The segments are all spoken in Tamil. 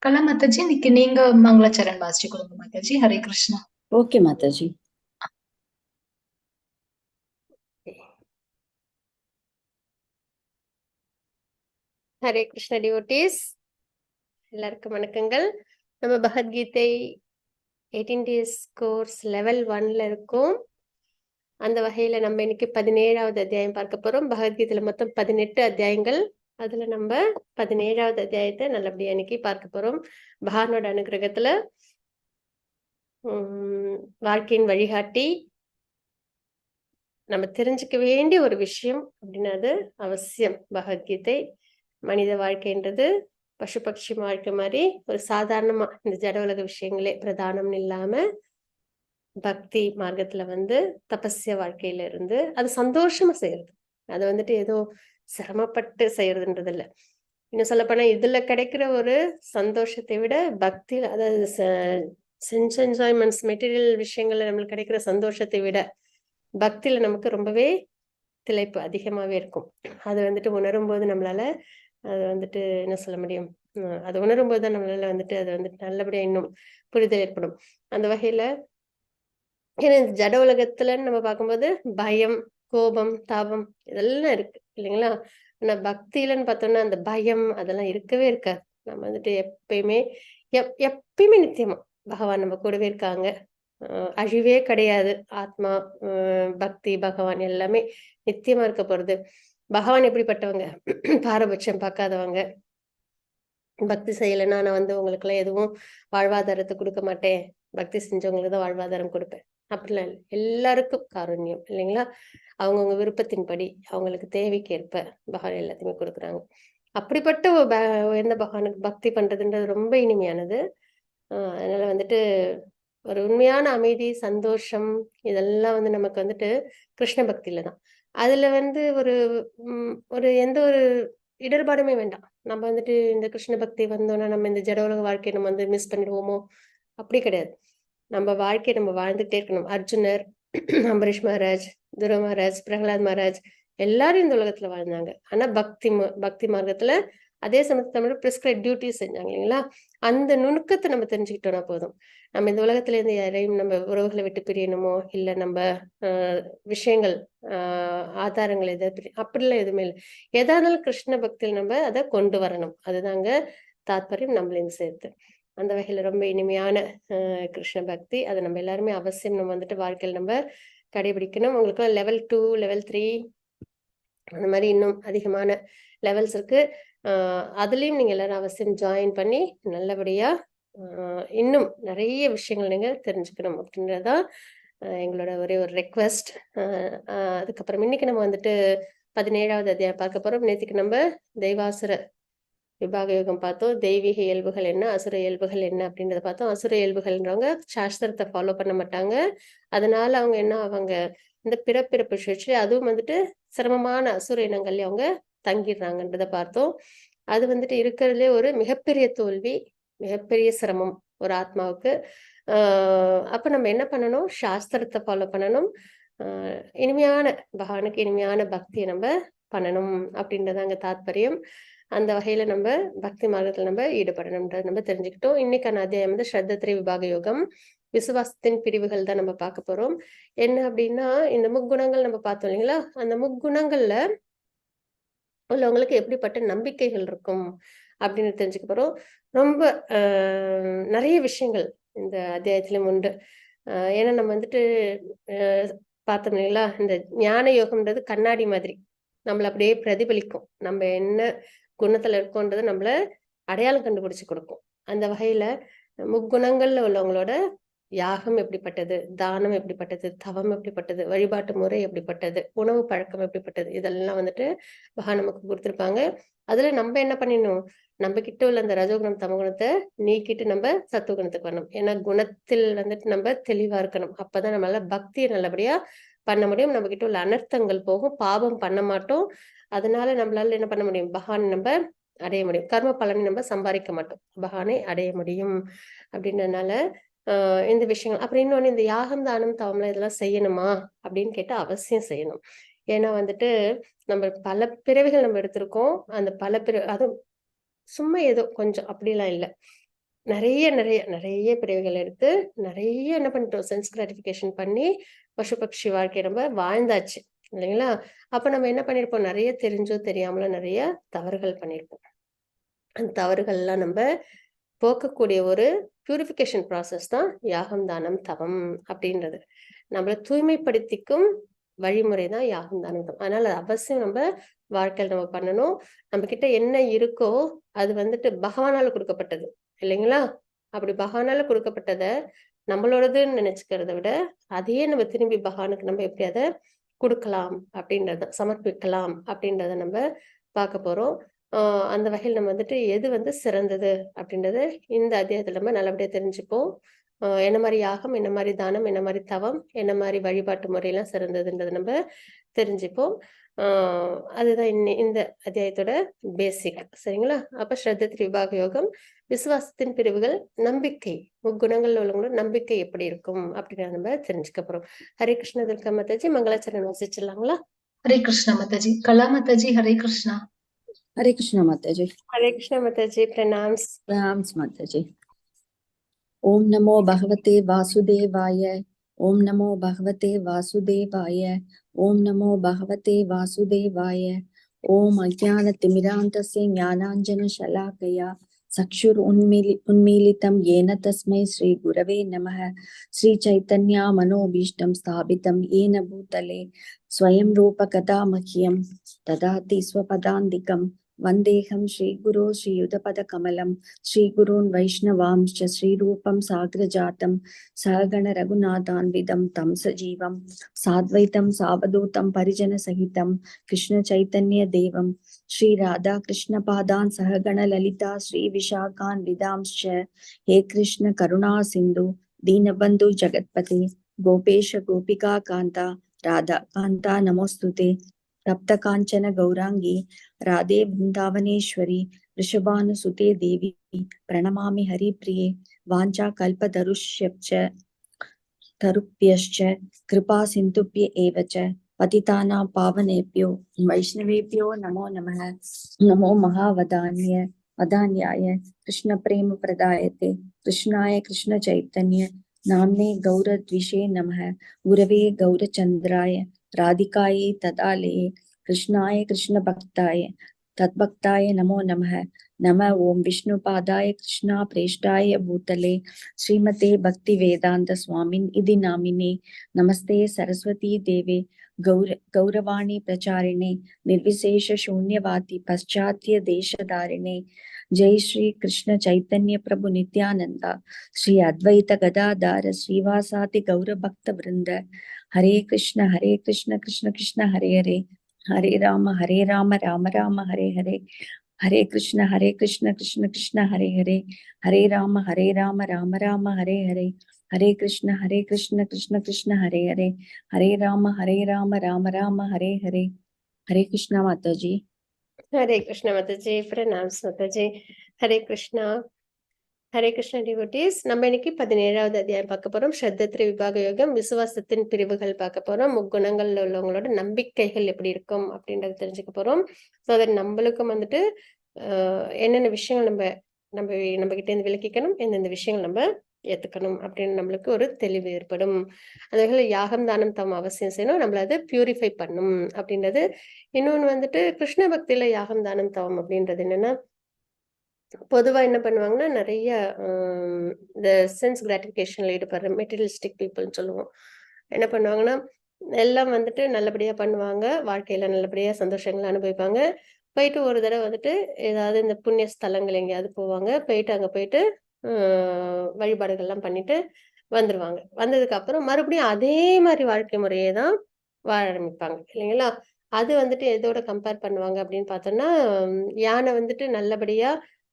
கலா மாதாஜி, இன்னைக்கு நீங்க மங்களாச்சரண் வாசிச்சு கொடுங்க மாதாஜி. ஹரே கிருஷ்ணா. ஓகே மாதாஜி. ஹரே கிருஷ்ண டிவோட்டீஸ், எல்லாருக்கும் வணக்கங்கள். நம்ம பகவத்கீதை 18 டேஸ் கோர்ஸ் லெவல் 1ல இருக்கோம். அந்த வகையில நம்ம இன்னைக்கு 17வது அத்தியாயம் பார்க்க போறோம். பகவத்கீதையில மொத்தம் 18 அத்தியாயங்கள். அதுல நம்ம 17வது அத்தியாயத்தை நல்லபடியா இன்னைக்கு பார்க்க போறோம். பகவானோட அனுகிரகத்துல வாழ்க்கையின் வழிகாட்டி நம்ம தெரிஞ்சுக்க வேண்டிய ஒரு விஷயம் அப்படின்னா அது அவசியம். பகவத்கீதை மனித வாழ்க்கைன்றது பசு பட்சி வாழ்க்கை மாதிரி ஒரு சாதாரணமா இந்த ஜட உலக விஷயங்களே பிரதானம் இல்லாம பக்தி மார்க்கத்துல தபஸ்ய வாழ்க்கையில இருந்து அது சந்தோஷமா செய்யறது. அது ஏதோ சிரமப்பட்டு செய்யறதுன்றது இல்ல. இன்னும் சொல்லப்போனா இதுல கிடைக்கிற ஒரு சந்தோஷத்தை விட பக்தியில, அதாவது சென்ஸ் என்ஜாய்மெண்ட்ஸ் மெட்டீரியல் விஷயங்கள்ல நம்மளுக்கு கிடைக்கிற சந்தோஷத்தை விட பக்தியில நமக்கு ரொம்பவே திளைப்பு அதிகமாவே இருக்கும். அது உணரும் போது நம்மளால அது என்ன சொல்ல முடியும், அது உணரும் போதுதான் நம்மளால அது நல்லபடியா இன்னும் புரிதல் ஏற்படும். அந்த வகையில ஏன்னா இந்த ஜட உலகத்துல நம்ம பார்க்கும்போது பயம், கோபம், தாபம் இதெல்லாம் இருக்கு இல்லைங்களா? ஆனா பக்தியிலன்னு பார்த்தோம்னா அந்த பயம் அதெல்லாம் இருக்கவே இருக்காது. நம்ம எப்பயுமே எப்பயுமே நித்தியமா பகவான் நம்ம கூடவே இருக்காங்க. அழிவே கிடையாது. ஆத்மா, பக்தி, பகவான் எல்லாமே நித்தியமா இருக்க போறது. பகவான் எப்படிப்பட்டவங்க? பாரபட்சம் பார்க்காதவங்க. பக்தி செய்யலைன்னா நான் உங்களுக்கு எல்லாம் எதுவும் வாழ்வாதாரத்தை கொடுக்க மாட்டேன், பக்தி செஞ்சவங்களுக்கு தான் வாழ்வாதாரம் கொடுப்பேன் அப்படிலாம் இல்லை. எல்லாருக்கும் காருண்யம் இல்லைங்களா? அவங்கவுங்க விருப்பத்தின்படி அவங்களுக்கு தேவைக்கேற்ப பகவான் எல்லாத்தையுமே கொடுக்குறாங்க. அப்படிப்பட்ட உயர்ந்த பகவானுக்கு பக்தி பண்றதுன்றது ரொம்ப இனிமையானது. அதனால ஒரு உண்மையான அமைதி, சந்தோஷம் இதெல்லாம் நமக்கு கிருஷ்ண பக்தியில தான். அதுல ஒரு ஒரு எந்த ஒரு இடர்பாடுமே வேண்டாம். நம்ம இந்த கிருஷ்ண பக்தி வந்தோம்னா நம்ம இந்த ஜட உலக வாழ்க்கையை நம்ம மிஸ் பண்ணிடுவோமோ? அப்படி கிடையாது. நம்ம வாழ்க்கையை நம்ம வாழ்ந்துட்டே இருக்கணும். அர்ஜுனர், அம்பரீஷ் மகாராஜ், துருவ மகாராஜ், பிரகலாத் மகாராஜ் எல்லாரும் இந்த உலகத்துல வாழ்ந்தாங்க. ஆனா பக்தி மார்க்கத்துல அதே சமயத்துல நம்ம பிரிஸ்கிரைப் டியூட்டிஸ் செஞ்சாங்க இல்லைங்களா? அந்த நுணுக்கத்தை நம்ம தெரிஞ்சுக்கிட்டோம்னா போதும். நம்ம இந்த உலகத்துல இருந்து யாரையும் நம்ம உறவுகளை விட்டு பிரியணுமோ இல்ல நம்ம விஷயங்கள் ஆதாரங்கள் எதாவது அப்படிலாம் எதுவுமே இல்லை. எதா இருந்தாலும் கிருஷ்ண பக்தியில் நம்ம அதை கொண்டு வரணும். அதுதாங்க தாத்பரியம் நம்மளையும் சேர்த்து. அந்த வகையில ரொம்ப இனிமையான கிருஷ்ண பக்தி. அதை நம்ம எல்லாருமே அவசியம் நம்ம வாழ்க்கையில் நம்ம கடைபிடிக்கணும். உங்களுக்கு லெவல் 2, லெவல் 3 அந்த மாதிரி இன்னும் அதிகமான லெவல்ஸ் இருக்கு. அதுலயும் நீங்க எல்லாரும் அவசியம் ஜாயின் பண்ணி நல்லபடியா இன்னும் நிறைய விஷயங்கள் நீங்க தெரிஞ்சுக்கணும் அப்படின்றதான் எங்களோட ஒரே ஒரு ரெக்வெஸ்ட். அதுக்கப்புறம் இன்னைக்கு நம்ம 17வது அத்தியாயம் பார்க்க போறோம். நேற்றுக்கு நம்ம தெய்வாசுர விபாக யோகம் பார்த்தோம். தெய்வீக இயல்புகள் என்ன, அசுர இயல்புகள் என்ன அப்படின்றத பார்த்தோம். அசுர இயல்புகள்ன்றவங்க சாஸ்திரத்தை ஃபாலோ பண்ண மாட்டாங்க. அதனால அவங்க என்ன ஆவாங்க, இந்த பிறப்பிறப்பு சுழற்சி அதுவும் சிரமமான அசுர இனங்கள்ல அவங்க தங்கிடுறாங்கன்றத பார்த்தோம். அது இருக்கிறதுலே ஒரு மிகப்பெரிய தோல்வி, மிகப்பெரிய சிரமம் ஒரு ஆத்மாவுக்கு. அப்ப நம்ம என்ன பண்ணணும், சாஸ்திரத்தை ஃபாலோ பண்ணணும். இனிமையான பகவானுக்கு இனிமையான பக்தியை நம்ம பண்ணணும் அப்படின்றதாங்க தாத்பரியம். அந்த வகையில நம்ம பக்தி மார்க்கத்துல நம்ம ஈடுபடணும்ன்றத நம்ம தெரிஞ்சுக்கிட்டோம். இன்னைக்கான அத்தியாயம் ஸ்ரத்தத்ரய விபாக யோகம், விசுவாசத்தின் பிரிவுகள் தான் நம்ம பார்க்க போறோம். என்ன அப்படின்னா, இந்த முக்குணங்கள் நம்ம பார்த்தோம் இல்லைங்களா? அந்த முக்குணங்கள்ல உள்ளவங்களுக்கு எப்படிப்பட்ட நம்பிக்கைகள் இருக்கும் அப்படின்னு தெரிஞ்சுக்க போறோம். ரொம்ப நிறைய விஷயங்கள் இந்த அத்தியாயத்திலும் உண்டு. ஏன்னா நம்ம பார்த்தோம் இல்லைங்களா, இந்த ஞான யோகம்ன்றது கண்ணாடி மாதிரி நம்மள அப்படியே பிரதிபலிக்கும். நம்ம என்ன குணத்துல இருக்கோன்றது நம்மள அடையாளம் கண்டுபிடிச்சு கொடுக்கும். அந்த வகையில முக்குணங்கள்ல உள்ளவங்களோட யாகம் எப்படிப்பட்டது, தானம் எப்படிப்பட்டது, தவம் எப்படிப்பட்டது, வழிபாட்டு முறை எப்படிப்பட்டது, உணவு பழக்கம் எப்படிப்பட்டது, இதெல்லாம் பகவான் நமக்கு கொடுத்துருப்பாங்க. அதுல நம்ம என்ன பண்ணிடணும், நம்ம கிட்ட உள்ள அந்த ரஜோகுணம் தமகுணத்தை நீக்கிட்டு நம்ம சத்துவகுணத்துக்கு வரணும். ஏன்னா குணத்தில் நம்ம தெளிவா இருக்கணும். அப்பதான் நம்மளால பக்தியை நல்லபடியா பண்ண முடியும். நம்ம கிட்ட உள்ள அனர்த்தங்கள் போகும், பாவம் பண்ண மாட்டோம். அதனால நம்மளால என்ன பண்ண முடியும், பகவான் நம்ம அடைய முடியும். கர்ம பலனை நம்ம சம்பாதிக்க மாட்டோம், பகவானை அடைய முடியும். அப்படின்றதுனால இந்த விஷயங்கள். அப்புறம் இன்னொன்னு, இந்த யாகம் தானம் தவம்லாம் இதெல்லாம் செய்யணுமா அப்படின்னு கேட்டா அவசியம் செய்யணும். ஏன்னா நம்ம பல பிறவிகள் நம்ம எடுத்திருக்கோம். அந்த பல அதுவும் சும்மா ஏதோ கொஞ்சம் அப்படிலாம் இல்லை. நிறைய நிறைய நிறைய பிறவிகள் எடுத்து நிறைய என்ன பண்ணிட்டோம், சென்ஸ் கிராட்டிபிகேஷன் பண்ணி பசு பட்சி வாழ்க்கை நம்ம வாழ்ந்தாச்சு இல்லைங்களா? அப்ப நம்ம என்ன பண்ணிருப்போம், நிறைய தெரிஞ்சோ தெரியாமலோ நிறைய தவறுகள் பண்ணிருப்போம். அந்த தவறுகள்லாம் நம்ம போக்கக்கூடிய ஒரு பியூரிஃபிகேஷன் ப்ராசஸ் தான் யாகம் தானம் தவம் அப்படின்றது. நம்மளை தூய்மைப்படுத்திக்கும் வழிமுறை தான் யாகம் தானம் தவம். அதனால அவசியம் நம்ம வாழ்க்கையில் நம்ம பண்ணணும். நம்ம கிட்ட என்ன இருக்கோ அது வந்துட்டு பகவானால கொடுக்கப்பட்டது இல்லைங்களா? அப்படி பகவானால கொடுக்கப்பட்டதை நம்மளோடதுன்னு நினைச்சுக்கிறத விட அதையே நம்ம திரும்பி பகவானுக்கு நம்ம எப்படி அதை கொடுக்கலாம் அப்படின்றத சமர்ப்பிக்கலாம் அப்படின்றத நம்ம பார்க்க போறோம். அந்த வகையில் நம்ம வந்துட்டு எது வந்து சிறந்தது அப்படின்றத இந்த அத்தியாயத்துல நம்ம நல்லபடியா தெரிஞ்சுப்போம். என்ன மாதிரி யாகம், என்ன மாதிரி தானம், என்ன மாதிரி தவம், என்ன மாதிரி வழிபாட்டு முறையெல்லாம் சிறந்ததுன்றதை நம்ம தெரிஞ்சுப்போம். அதுதான் இந்த அத்தியாயத்தோட பேசிக். சரிங்களா? அப்ப ஸ்ரத்த விபாக யோகம், விசுவாசத்தின் பிரிவுகள், நம்பிக்கை, முக்குணங்கள் உள்ளவங்களோட நம்பிக்கை எப்படி இருக்கும் அப்படின்னு நம்ம தெரிஞ்சுக்க போறோம். ஹரே கிருஷ்ண துர்கா மாதாஜி, மங்களாச்சரணம் வாசிச்சிடலாங்களா? ஹரே கிருஷ்ணா மாதாஜி. கலா மாதாஜி, ஹரே கிருஷ்ணா. हरे कृष्णा माता जी। हरे कृष्ण माता जी, प्रणाम्स। प्रणाम्स माता जी। ओम नमो भगवते वासुदेवाय। ओम नमो भगवते वासुदेवाय। ओम नमो भगवते वासुदेवाय। ओम अज्ञानतिमिरान्धस्य ज्ञानाञ्जनशलाकया चक्षुरुन्मीलितं येन तस्मै श्री गुरवे नमः। श्री चैतन्य मनोभीष्टं स्थापितं येन भूतले स्वयं रूप कदा मह्यं ददाति स्वपदान्तिकं। वन्देहं श्रीगुरो श्रीयुतपदकमलं श्रीगुरून् वैष्णवांश्च श्रीरूपं साग्रजातं सहगण रघुनाथान्वितं तं सजीवं साद्वैतं सावधूतं परिजनसहितं कृष्णचैतन्यदेवं श्रीराधा कृष्णपादान् सहगण ललिता श्रीविशाखान्वितांश्च हे कृष्ण करुणा सिन्धु दीनबन्धु जगत्पते गोपेश गोपिका कान्ता राधा कान्ता नमोस्तुते। तप्त कांचन गौरांगी राधे वृंदावनेश्वरी वृषभानुसुते देवी प्रणमामि हरिप्रिये। वाञ्छा कल्पतरुभ्यश्च कृपा सिन्धुभ्य एव च पतितानां पावनेभ्यो वैष्णवेभ्यो नमो नमः। नमो महावदान्याय कृष्ण प्रेम प्रदायते कृष्णाय कृष्ण चैतन्य नाम्ने गौरद्विषे नमः। गुरवे गौरचंद्राय राधिकायै तदालये कृष्णाय कृष्ण भक्ताय तद्भक्ताय नमो नमः। नमः ओम विष्णुपादाय कृष्णा प्रेष्ठाय भूतले श्रीमते भक्ति वेदांत स्वामिन् इति नामिने। नमस्ते सरस्वती देवे गौरवाणी प्रचारिणे निर्विशेष शून्यवादी पश्चात्य देशधारिणे। जय श्री कृष्ण चैतन्य प्रभु नित्यानंद श्री अद्वैत गदाधर श्रीवासादि गौर भक्त वृंद। हरे कृष्ण कृष्ण कृष्ण हरे हरे हरे राम राम राम हरे हरे। हरे कृष्ण कृष्ण कृष्ण हरे हरे हरे राम राम राम हरे हरे। हरे कृष्ण कृष्ण कृष्ण हरे हरे हरे राम राम राम हरे हरे। हरे कृष्ण माता जी। हरे कृष्ण माता जी, प्रणाम्स माता जी। हरे कृष्णा டிவோட்டீஸ். நம்ம இன்னைக்கு 17வது அத்தியாயம் பார்க்க போறோம். ஸ்ரத்தத்ரி விபாக யோகம், விசுவாசத்தின் பிரிவுகள் பார்க்க போறோம். முக்குணங்கள்ல உள்ளவங்களோட நம்பிக்கைகள் எப்படி இருக்கும் அப்படின்றத தெரிஞ்சுக்க போறோம். ஸோ அதை நம்மளுக்கும் வந்துட்டு என்னென்ன விஷயங்கள் நம்ம கிட்ட இருந்து விலக்கிக்கணும், எந்தெந்த விஷயங்கள் நம்ம ஏத்துக்கணும் அப்படின்னு நம்மளுக்கு ஒரு தெளிவு ஏற்படும். அதனால யாகம் தானம் தம் அவசியம் செய்யணும், நம்மள அதை பியூரிஃபை பண்ணும் அப்படின்றது. இன்னொன்னு வந்துட்டு கிருஷ்ண பக்தியில யாகம் தானம் தவம் அப்படின்றது என்னன்னா, பொதுவா என்ன பண்ணுவாங்கன்னா நிறைய இந்த சென்ஸ் கிராட்டிபிகேஷன்ல ஈடுபடுற மெட்டீரியலிஸ்டிக் பீப்புள்னு சொல்லுவோம். என்ன பண்ணுவாங்கன்னா எல்லாம் வந்துட்டு நல்லபடியா பண்ணுவாங்க, வாழ்க்கையில நல்லபடியா சந்தோஷங்களை அனுபவிப்பாங்க. போயிட்டு ஒரு தடவை வந்துட்டு ஏதாவது இந்த புண்ணிய ஸ்தலங்கள் எங்கேயாவது போவாங்க, போயிட்டு அங்க போயிட்டு வழிபாடுகள்லாம் பண்ணிட்டு வந்துருவாங்க. வந்ததுக்கு அப்புறம் மறுபடியும் அதே மாதிரி வாழ்க்கை முறையே தான் வாழ ஆரம்பிப்பாங்க இல்லைங்களா? அது வந்துட்டு எதோட கம்பேர் பண்ணுவாங்க அப்படின்னு பார்த்தோம்னா, யானை வந்துட்டு நல்லபடியா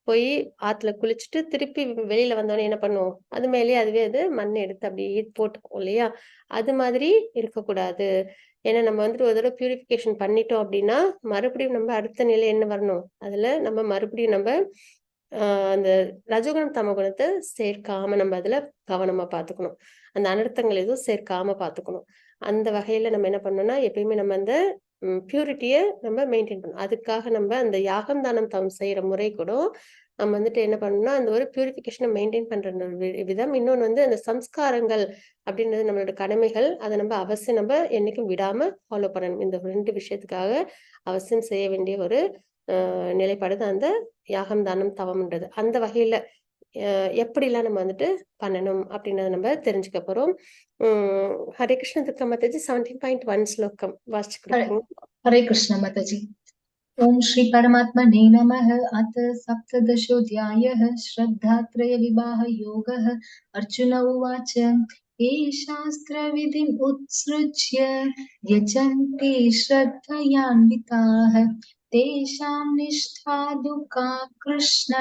போய் ஆத்துல குளிச்சுட்டு திருப்பி வெளியில வந்தோடனே என்ன பண்ணுவோம், அது மேலேயே அதுவே அது மண் எடுத்து அப்படியே போட்டுக்கும் இல்லையா? அது மாதிரி இருக்கக்கூடாது. ஏன்னா நம்ம வந்துட்டு ஒரு தடவை பியூரிஃபிகேஷன் பண்ணிட்டோம் அப்படின்னா மறுபடியும் நம்ம அடுத்த நிலை என்ன வரணும், அதுல நம்ம மறுபடியும் நம்ம அந்த ரஜோகுணம் தமகுணத்தை சேர்க்காம நம்ம அதுல கவனமா பாத்துக்கணும். அந்த அனர்த்தங்கள் எதுவும் சேர்க்காம பாத்துக்கணும். அந்த வகையில நம்ம என்ன பண்ணணும்னா எப்பயுமே நம்ம அந்த பியூரிட்டியை நம்ம மெயின்டைன் பண்ணணும். அதுக்காக நம்ம அந்த யாகம் தானம் தவம் செய்யற முறை கூட நம்ம வந்துட்டு என்ன பண்ணணும்னா அந்த ஒரு பியூரிஃபிகேஷனை மெயின்டைன் பண்ற விதம். இன்னொன்று வந்து அந்த சம்ஸ்காரங்கள் அப்படின்றது நம்மளோட கடமைகள், அதை நம்ம அவசியம் நம்ம என்னைக்கும் விடாம ஃபாலோ பண்ணணும். இந்த 2 விஷயத்துக்காக அவசியம் செய்ய வேண்டிய ஒரு நிலைப்பாடு தான் அந்த யாகம் தானம் தவம்ன்றது. அந்த வகையில எப்படிலாம் நம்ம வந்துட்டு பண்ணணும் அப்படின்றத நம்ம தெரிஞ்சுக்க போறோம். ஹரே கிருஷ்ண துர்கா மாதாஜி 17.1 ஸ்லோகம் வாசிச்சு கொடுக்குறோம். हरे कृष्ण माताजी। ओम श्री परमात्मने नमः। अथ सप्तदशोऽध्यायः श्रद्धात्रय विवाह योगः। अर्जुन उवाच ये शास्त्रविधिम् उत्सृज्य यजन्ते श्रद्धयान्विताः तेषां निष्ठा दुःखा कृष्ण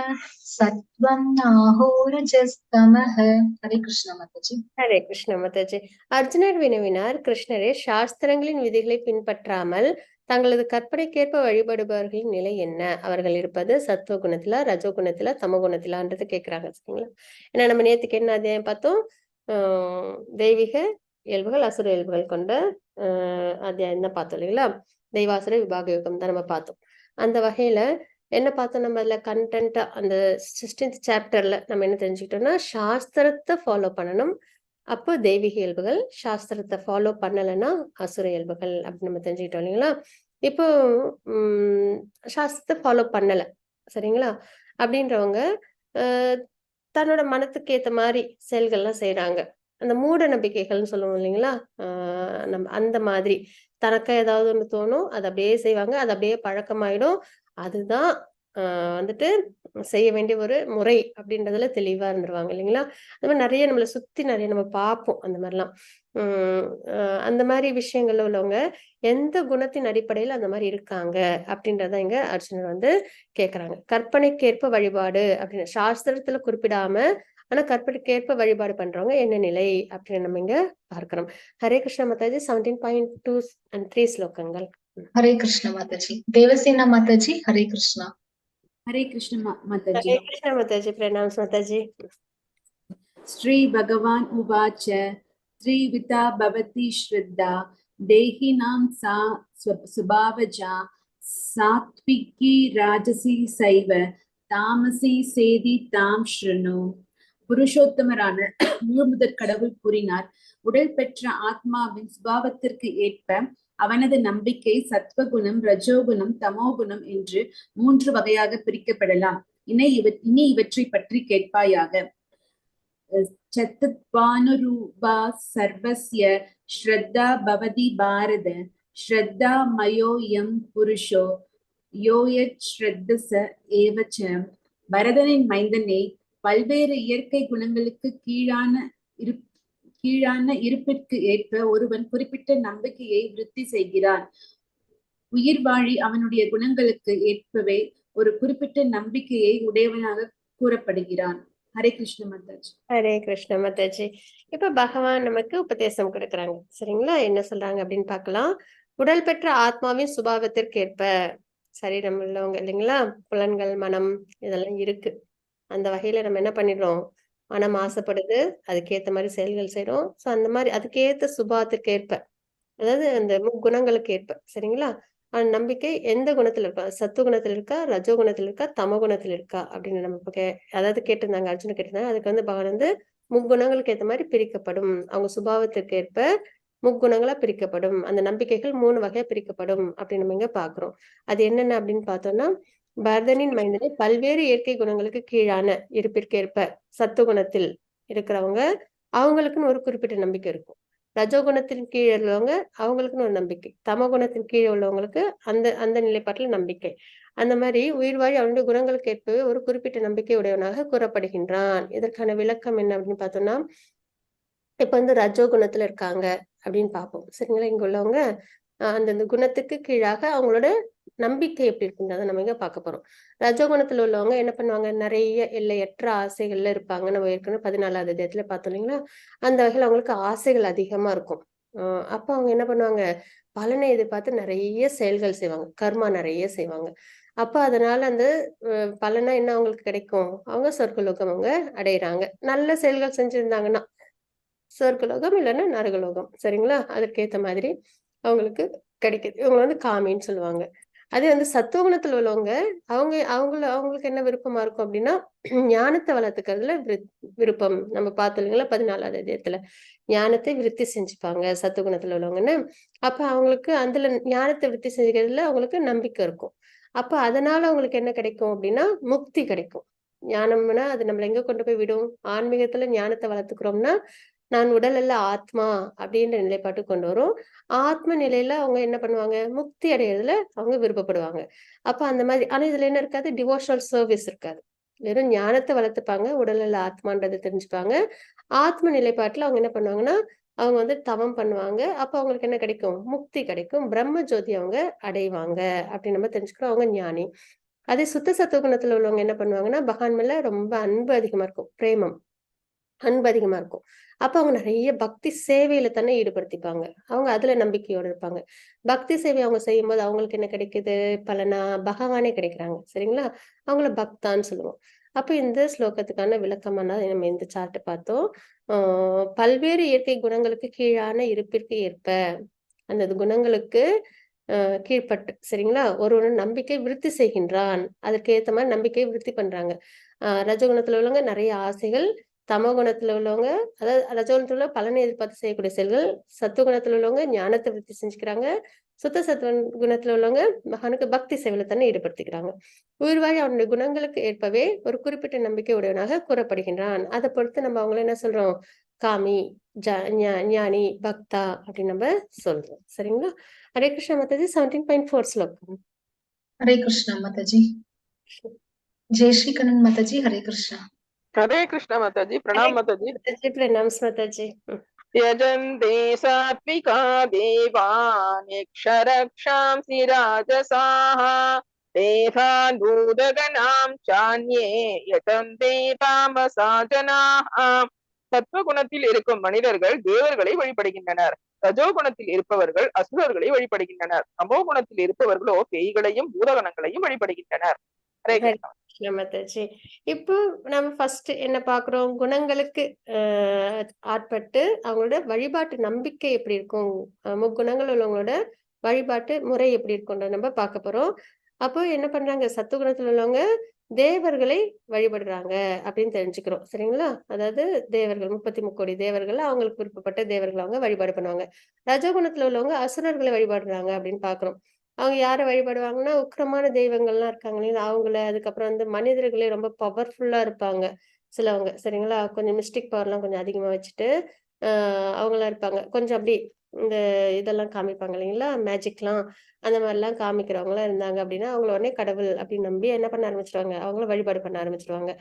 सत्वं नाहोरजस्तमः। हरे कृष्ण माताजी। ஹரே கிருஷ்ண மாதாஜி। அர்ஜுனர் வினவினார், கிருஷ்ணரே, சாஸ்திரங்களின் விதிகளை பின்பற்றாமல் தங்களது கற்பனைக்கேற்ப வழிபடுபவர்களின் நிலை என்ன? அவர்கள் இருப்பது சத்துவ குணத்தில, ரஜோ குணத்தில, தமோ குணத்திலான்றது கேட்கிறாங்க. சரிங்களா? ஏன்னா நம்ம நேத்துக்கு என்ன அத்தியாயம் பார்த்தோம்? தெய்வீக இயல்புகள் அசுர இயல்புகள் கொண்ட அத்தியாயம் தான் பார்த்தோம் இல்லைங்களா? தெய்வாசுர விபாக யோகம் தான் நம்ம பார்த்தோம். அந்த வகையில என்ன பார்த்தோம்? நம்ம அதுல கண்டென்ட்டா அந்த 16th சாப்டர்ல நம்ம என்ன தெரிஞ்சுக்கிட்டோம்னா, சாஸ்திரத்தை ஃபாலோ பண்ணணும். அப்போ தெய்வீக இயல்புகள், சாஸ்திரத்தை ஃபாலோ பண்ணலைன்னா அசுர இயல்புகள் அப்படின்னு நம்ம தெரிஞ்சுக்கிட்டோம் இல்லைங்களா? இப்போ சாஸ்திரத்தை ஃபாலோ பண்ணலை, சரிங்களா, அப்படின்றவங்க தன்னோட மனத்துக்கு ஏற்ற மாதிரி செயல்கள்லாம் செய்யறாங்க. அந்த மூட நம்பிக்கைகள்னு சொல்லுவோம் இல்லைங்களா? நம்ம அந்த மாதிரி தனக்கு ஏதாவது ஒன்று தோணும், அதை அப்படியே செய்வாங்க, அது அப்படியே பழக்கமாயிடும். அதுதான் வந்துட்டு செய்ய வேண்டிய ஒரு முறை அப்படின்றதுல தெளிவா இருந்துருவாங்க இல்லைங்களா? அந்த மாதிரி நிறைய நம்மளை சுத்தி நிறைய நம்ம பார்ப்போம் அந்த மாதிரிலாம். அந்த மாதிரி விஷயங்கள்ல உள்ளவங்க எந்த குணத்தின் அடிப்படையில் அந்த மாதிரி இருக்காங்க அப்படின்றத இங்க அர்ஜுனர் வந்து கேட்கறாங்க. கற்பனைக்கேற்ப வழிபாடு அப்படின்னு சாஸ்திரத்துல குறிப்பிடாம, ஆனா கற்பனைக்கேற்ப வழிபாடு பண்றவங்க என்ன நிலை அப்படின்னு நம்ம இங்க பார்க்கிறோம். ஹரே கிருஷ்ண மாதாஜி 17.2 and 3 ஸ்லோகங்கள். हरे कृष्ण माताजी। देवसेना माताजी हरे कृष्णा। हरे कृष्ण माताजी। हरे कृष्ण माताजी। प्रणाम माताजी। श्री भगवान उवाच त्रिविधा भवति श्रद्धा देहिनां सा स्वभावजा सात्विकी राजसी सैव तामसी சேதி தாம் ஸ்ருணு. புருஷோத்தமரான முழுமுதற் கடவுள் கூறினார், உடல் பெற்ற ஆத்மாவின் சுபாவத்திற்கு ஏற்ப அவனது நம்பிக்கை சத்வகுணம், ரஜோகுணம், தமோகுணம் என்று 3 வகையாக பிரிக்கப்படலாம். இனி இவற்றை பற்றி கேட்பாயாக. சத்வானுரூபா சர்வஸ்ய ஸ்ரத்தா பவதி பாரத ஸ்ரத்தா மயோயம் புருஷோ யோயத் ஸ்ரத்தஸ ஏவச்ச. பரதனின் மைந்தனே, பல்வேறு இயற்கை குணங்களுக்கு கீழான இருப்பிற்கு ஏற்ப ஒருவன் குறிப்பிட்ட நம்பிக்கையை விருத்தி செய்கிறான். உயிர் வாழி அவனுடைய குணங்களுக்கு ஏற்பவே ஒரு குறிப்பிட்ட நம்பிக்கையை உடையவனாக கூறப்படுகிறான். ஹரே கிருஷ்ண மாதாஜி। ஹரே கிருஷ்ண மாதாஜி। இப்ப பகவான் நமக்கு உபதேசம் கொடுக்குறாங்க, சரிங்களா? என்ன சொல்றாங்க அப்படின்னு பார்க்கலாம். உடல் பெற்ற ஆத்மாவின் சுபாவத்திற்கு ஏற்ப, சரீரம் உள்ளவங்க இல்லைங்களா, புலன்கள், மனம் இதெல்லாம் இருக்கு. அந்த வகையில நம்ம என்ன பண்ணிடுறோம்? மனம் ஆசைப்படுது, அதுக்கேற்ற மாதிரி செயல்கள் செய்யறோம். ஸோ அந்த மாதிரி அதுக்கேற்ற சுபாவத்திற்கு ஏற்ப, அதாவது அந்த குணங்களுக்கு ஏற்ப, சரிங்களா, அந்த நம்பிக்கை எந்த குணத்துல இருக்கா? சத்து குணத்துல இருக்கா, ரஜோ குணத்துல இருக்கா, தமோ குணத்துல இருக்கா அப்படின்னு நம்ம இப்போ அதாவது கேட்டிருந்தாங்க, அர்ஜுன கேட்டிருந்தாங்க. அதுக்கு வந்து பகவான் வந்து முக்குணங்களுக்கு ஏற்ற மாதிரி பிரிக்கப்படும், அவங்க சுபாவத்திற்கு ஏற்ப முக்குணங்களா பிரிக்கப்படும், அந்த நம்பிக்கைகள் 3 வகையா பிரிக்கப்படும் அப்படின்னு நம்ம இங்க பாக்குறோம். அது என்னென்ன அப்படின்னு பார்த்தோம்னா, பரதனின் மைந்தனை பல்வேறு இயற்கை குணங்களுக்கு கீழான இருப்பிற்கேற்ப சத்துவகுணத்தில் இருக்கிறவங்க அவங்களுக்குன்னு ஒரு குறிப்பிட்ட நம்பிக்கை இருக்கும். ரஜோகுணத்தின் கீழே உள்ளவங்க அவங்களுக்குன்னு ஒரு நம்பிக்கை, தமோ குணத்தின் கீழே உள்ளவங்களுக்கு அந்த அந்த நிலைப்பாட்டில் நம்பிக்கை. அந்த மாதிரி உயிர் வாழி அவனுடைய குணங்களுக்கு ஏற்பவே ஒரு குறிப்பிட்ட நம்பிக்கை உடையவனாக கூறப்படுகின்றான். இதற்கான விளக்கம் என்ன அப்படின்னு பார்த்தோம்னா, இப்ப வந்து ரஜோ குணத்துல இருக்காங்க அப்படின்னு பார்ப்போம், சரிங்களா? இங்க உள்ளவங்க அந்தந்த குணத்துக்கு கீழாக அவங்களோட நம்பிக்கை எப்படி இருக்குன்றத நம்ம இங்க பார்க்க போறோம். ரஜோகுணத்துல உள்ளவங்க என்ன பண்ணுவாங்க? நிறைய எல்லையற்ற ஆசைகள்ல இருப்பாங்க. நம்ம ஏற்கனவே 14வது அத்தியாயத்துல பார்த்தோம் இல்லைங்களா? அந்த வகையில் அவங்களுக்கு ஆசைகள் அதிகமா இருக்கும். அப்ப அவங்க என்ன பண்ணுவாங்க? பலனை எதிர்பார்த்து நிறைய செயல்கள் செய்வாங்க, கர்மா நிறைய செய்வாங்க. அப்ப அதனால அந்த பலனா என்ன அவங்களுக்கு கிடைக்கும்? அவங்க சொர்க்கலோகம் அவங்க அடையிறாங்க. நல்ல செயல்கள் செஞ்சிருந்தாங்கன்னா சொர்க்கலோகம், இல்லைன்னா நரகலோகம், சரிங்களா? அதற்கேற்ற மாதிரி அவங்களுக்கு கிடைக்குது. இவங்க வந்து காமின்னு சொல்லுவாங்க. அதே வந்து சத்துவகுணத்துல உள்ளவங்க அவங்களுக்கு என்ன விருப்பமா இருக்கும் அப்படின்னா ஞானத்தை வளர்த்துக்கிறதுல விருப்பம். நம்ம பார்த்தோம் இல்லைங்களா 14வது அத்தியாயத்துல ஞானத்தை விருத்தி செஞ்சுப்பாங்க சத்துவகுணத்துல உள்ளவங்கன்னு. அப்ப அவங்களுக்கு அதுல ஞானத்தை விருத்தி செஞ்சுக்கிறதுல அவங்களுக்கு நம்பிக்கை இருக்கும். அப்ப அதனால அவங்களுக்கு என்ன கிடைக்கும் அப்படின்னா முக்தி கிடைக்கும். ஞானம்னா அது நம்மள எங்க கொண்டு போய் விடும்? ஆன்மீகத்துல ஞானத்தை வளர்த்துக்கிறோம்னா நான் உடல் அல்ல ஆத்மா அப்படின்ற நிலைப்பாட்டு கொண்டு வரும். ஆத்ம நிலையில அவங்க என்ன பண்ணுவாங்க? முக்தி அடையறதுல அவங்க விருப்பப்படுவாங்க. அப்ப அந்த மாதிரி ஆனா இதுல என்ன இருக்காது? டிவோஷனல் சர்வீஸ் இருக்காது. வெறும் ஞானத்தை வளர்த்துப்பாங்க. உடல் அல்ல ஆத்மான்றதை தெரிஞ்சுப்பாங்க. ஆத்ம நிலைப்பாட்டுல அவங்க என்ன பண்ணுவாங்கன்னா அவங்க வந்து தவம் பண்ணுவாங்க. அப்ப அவங்களுக்கு என்ன கிடைக்கும்? முக்தி கிடைக்கும். பிரம்ம ஜோதி அவங்க அடைவாங்க அப்படின்னு நம்ம தெரிஞ்சுக்கிறோம். அவங்க ஞானி. அதே சுத்த சத்துவகுணத்துல உள்ளவங்க என்ன பண்ணுவாங்கன்னா பகவான் மேல ரொம்ப அன்பு அதிகமா இருக்கும். பிரேமம் அன்பு அதிகமா இருக்கும். அப்ப அவங்க நிறைய பக்தி சேவையில தானே ஈடுபடுத்திப்பாங்க. அவங்க அதுல நம்பிக்கையோட இருப்பாங்க. பக்தி சேவை அவங்க செய்யும்போது அவங்களுக்கு என்ன கிடைக்குது? பலனா பகவானே கிடைக்கிறாங்க. சரிங்களா? அவங்கள பக்தான்னு சொல்லுவோம். அப்ப இந்த ஸ்லோகத்துக்கான விளக்கமான நம்ம இந்த சார்ட் பார்த்தோம். பல்வேறு இயற்கை குணங்களுக்கு கீழான இருப்பிற்கு ஏற்ப அந்த குணங்களுக்கு கீழ்ப்பட்டு சரிங்களா ஒரு நம்பிக்கை விருத்தி செய்கின்றான். அதற்கு ஏத்த மாதிரி நம்பிக்கையை விருத்தி பண்றாங்க. ரஜகுணத்துல உள்ளவங்க நிறைய ஆசைகள், தமோ குணத்துல உள்ளவங்க அதாவது ரஜகுணத்துல உள்ள பலனை எதிர்பார்த்து செய்யக்கூடிய செயல்கள், சத்துவகுணத்துல உள்ளவங்க ஞானத்தை விருத்தி செஞ்சுக்கிறாங்க, சுத்த சத்துவ குணத்துல உள்ளவங்க மகானுக்கு பக்தி சேவையில தானே ஈடுபடுத்திக்கிறாங்க. உயிர்வாழி அவனுடைய குணங்களுக்கு ஏற்பவே ஒரு குறிப்பிட்ட நம்பிக்கை உடையவனாக கூறப்படுகின்றான். அதை பொறுத்து நம்ம அவங்கள என்ன சொல்றோம்? காமி, ஞானி, பக்தா அப்படின்னு நம்ம சொல்றோம். சரிங்களா? हरे कृष्ण माताजी 17.4 श्लोकम हरे कृष्णा माताजी। जय श्री कनन माताजी। हरे कृष्णा। हरे कृष्ण माताजी। प्रणाम माताजी। प्रणाम माताजी। यजन्ते सात्विका देवान् यक्षरक्षांसि राजसाः देवान् भूतगणां चान्ये यजन्ते तामसा जनाः। சத்வகுணத்தில் இருக்கும் மனிதர்கள் தேவர்களை வழிபடுகின்றனர். ரஜோகுணத்தில் இருப்பவர்கள் அசுரர்களை வழிபடுகின்றனர். தமோ குணத்தில் இருப்பவர்களோ பேய்களையும் பூதகணங்களையும் வழிபடுகின்றனர். மாதாஜி இப்போ நம்ம ஃபர்ஸ்ட் என்ன பாக்குறோம்? குணங்களுக்கு ஆட்பட்டு அவங்களோட வழிபாட்டு நம்பிக்கை எப்படி இருக்கும், முக்குணங்கள் உள்ளவங்களோட வழிபாட்டு முறை எப்படி இருக்கும்ன்ற நம்ம பார்க்க போறோம். அப்போ என்ன பண்றாங்க? சத்துவகுணத்துல உள்ளவங்க தேவர்களை வழிபடுறாங்க அப்படின்னு தெரிஞ்சுக்கிறோம். சரிங்களா? அதாவது தேவர்கள் 33 கோடி தேவர்கள் அவங்களுக்கு விருப்பப்பட்ட தேவர்கள் அவங்க வழிபாடு பண்ணுவாங்க. ரஜகுணத்துல உள்ளவங்க அசுரர்களை வழிபாடுறாங்க அப்படின்னு பாக்குறோம். அவங்க யாரை வழிபடுவாங்கன்னா உக்கிரமான தெய்வங்கள்லாம் இருக்காங்க இல்லையா அவங்கள. அதுக்கப்புறம் வந்து மனிதர்களே ரொம்ப பவர்ஃபுல்லா இருப்பாங்க சிலவங்க. சரிங்களா? கொஞ்சம் மிஸ்டிக் பவர்லாம் கொஞ்சம் அதிகமா வச்சுட்டு அவங்களாம் இருப்பாங்க. கொஞ்சம் அப்படி இந்த இதெல்லாம் காமிப்பாங்க இல்லைங்களா? மேஜிக்லாம் அந்த மாதிரிலாம் காமிக்கிறவங்களாம் இருந்தாங்க அப்படின்னா அவங்கள உடனே கடவுள் அப்படின்னு நம்பி என்ன பண்ண ஆரம்பிச்சிருவாங்க? அவங்கள வழிபாடு பண்ண ஆரம்பிச்சிருவாங்க.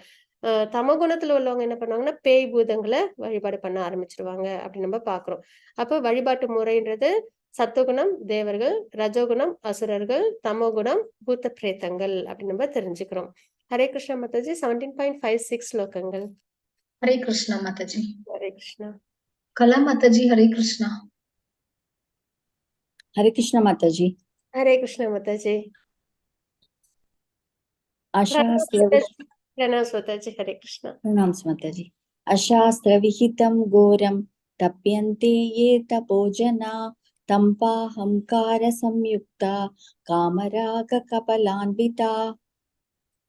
தமகுணத்துல உள்ளவங்க என்ன பண்ணுவாங்கன்னா பேய் பூதங்களை வழிபாடு பண்ண ஆரம்பிச்சிருவாங்க அப்படின்னு நம்ம பாக்குறோம். அப்போ வழிபாட்டு முறைன்றது சத்துவகுணம் தேவர்கள், ரஜோகுணம் அசுரர்கள், தமோகுணம் பூத்த பிரேத்தங்கள் அப்படின்னு நம்ம தெரிஞ்சுக்கிறோம். ஹரே கிருஷ்ணா மாதாஜி 17.56 ஸ்லோகங்கள். हरे कृष्णा माताजी। हरे कृष्णा। कला माताजी। हरे कृष्णा। हरे कृष्ण माताजी। हरे कृष्णा माताजी। प्रणाम माताजी। हरे कृष्णा। प्रणाम माताजी। अशास्त्रविहितं घोरं तप्यन्ते ये तपोजना तम्पाहंकार संयुक्ता कामरागकपलान्विता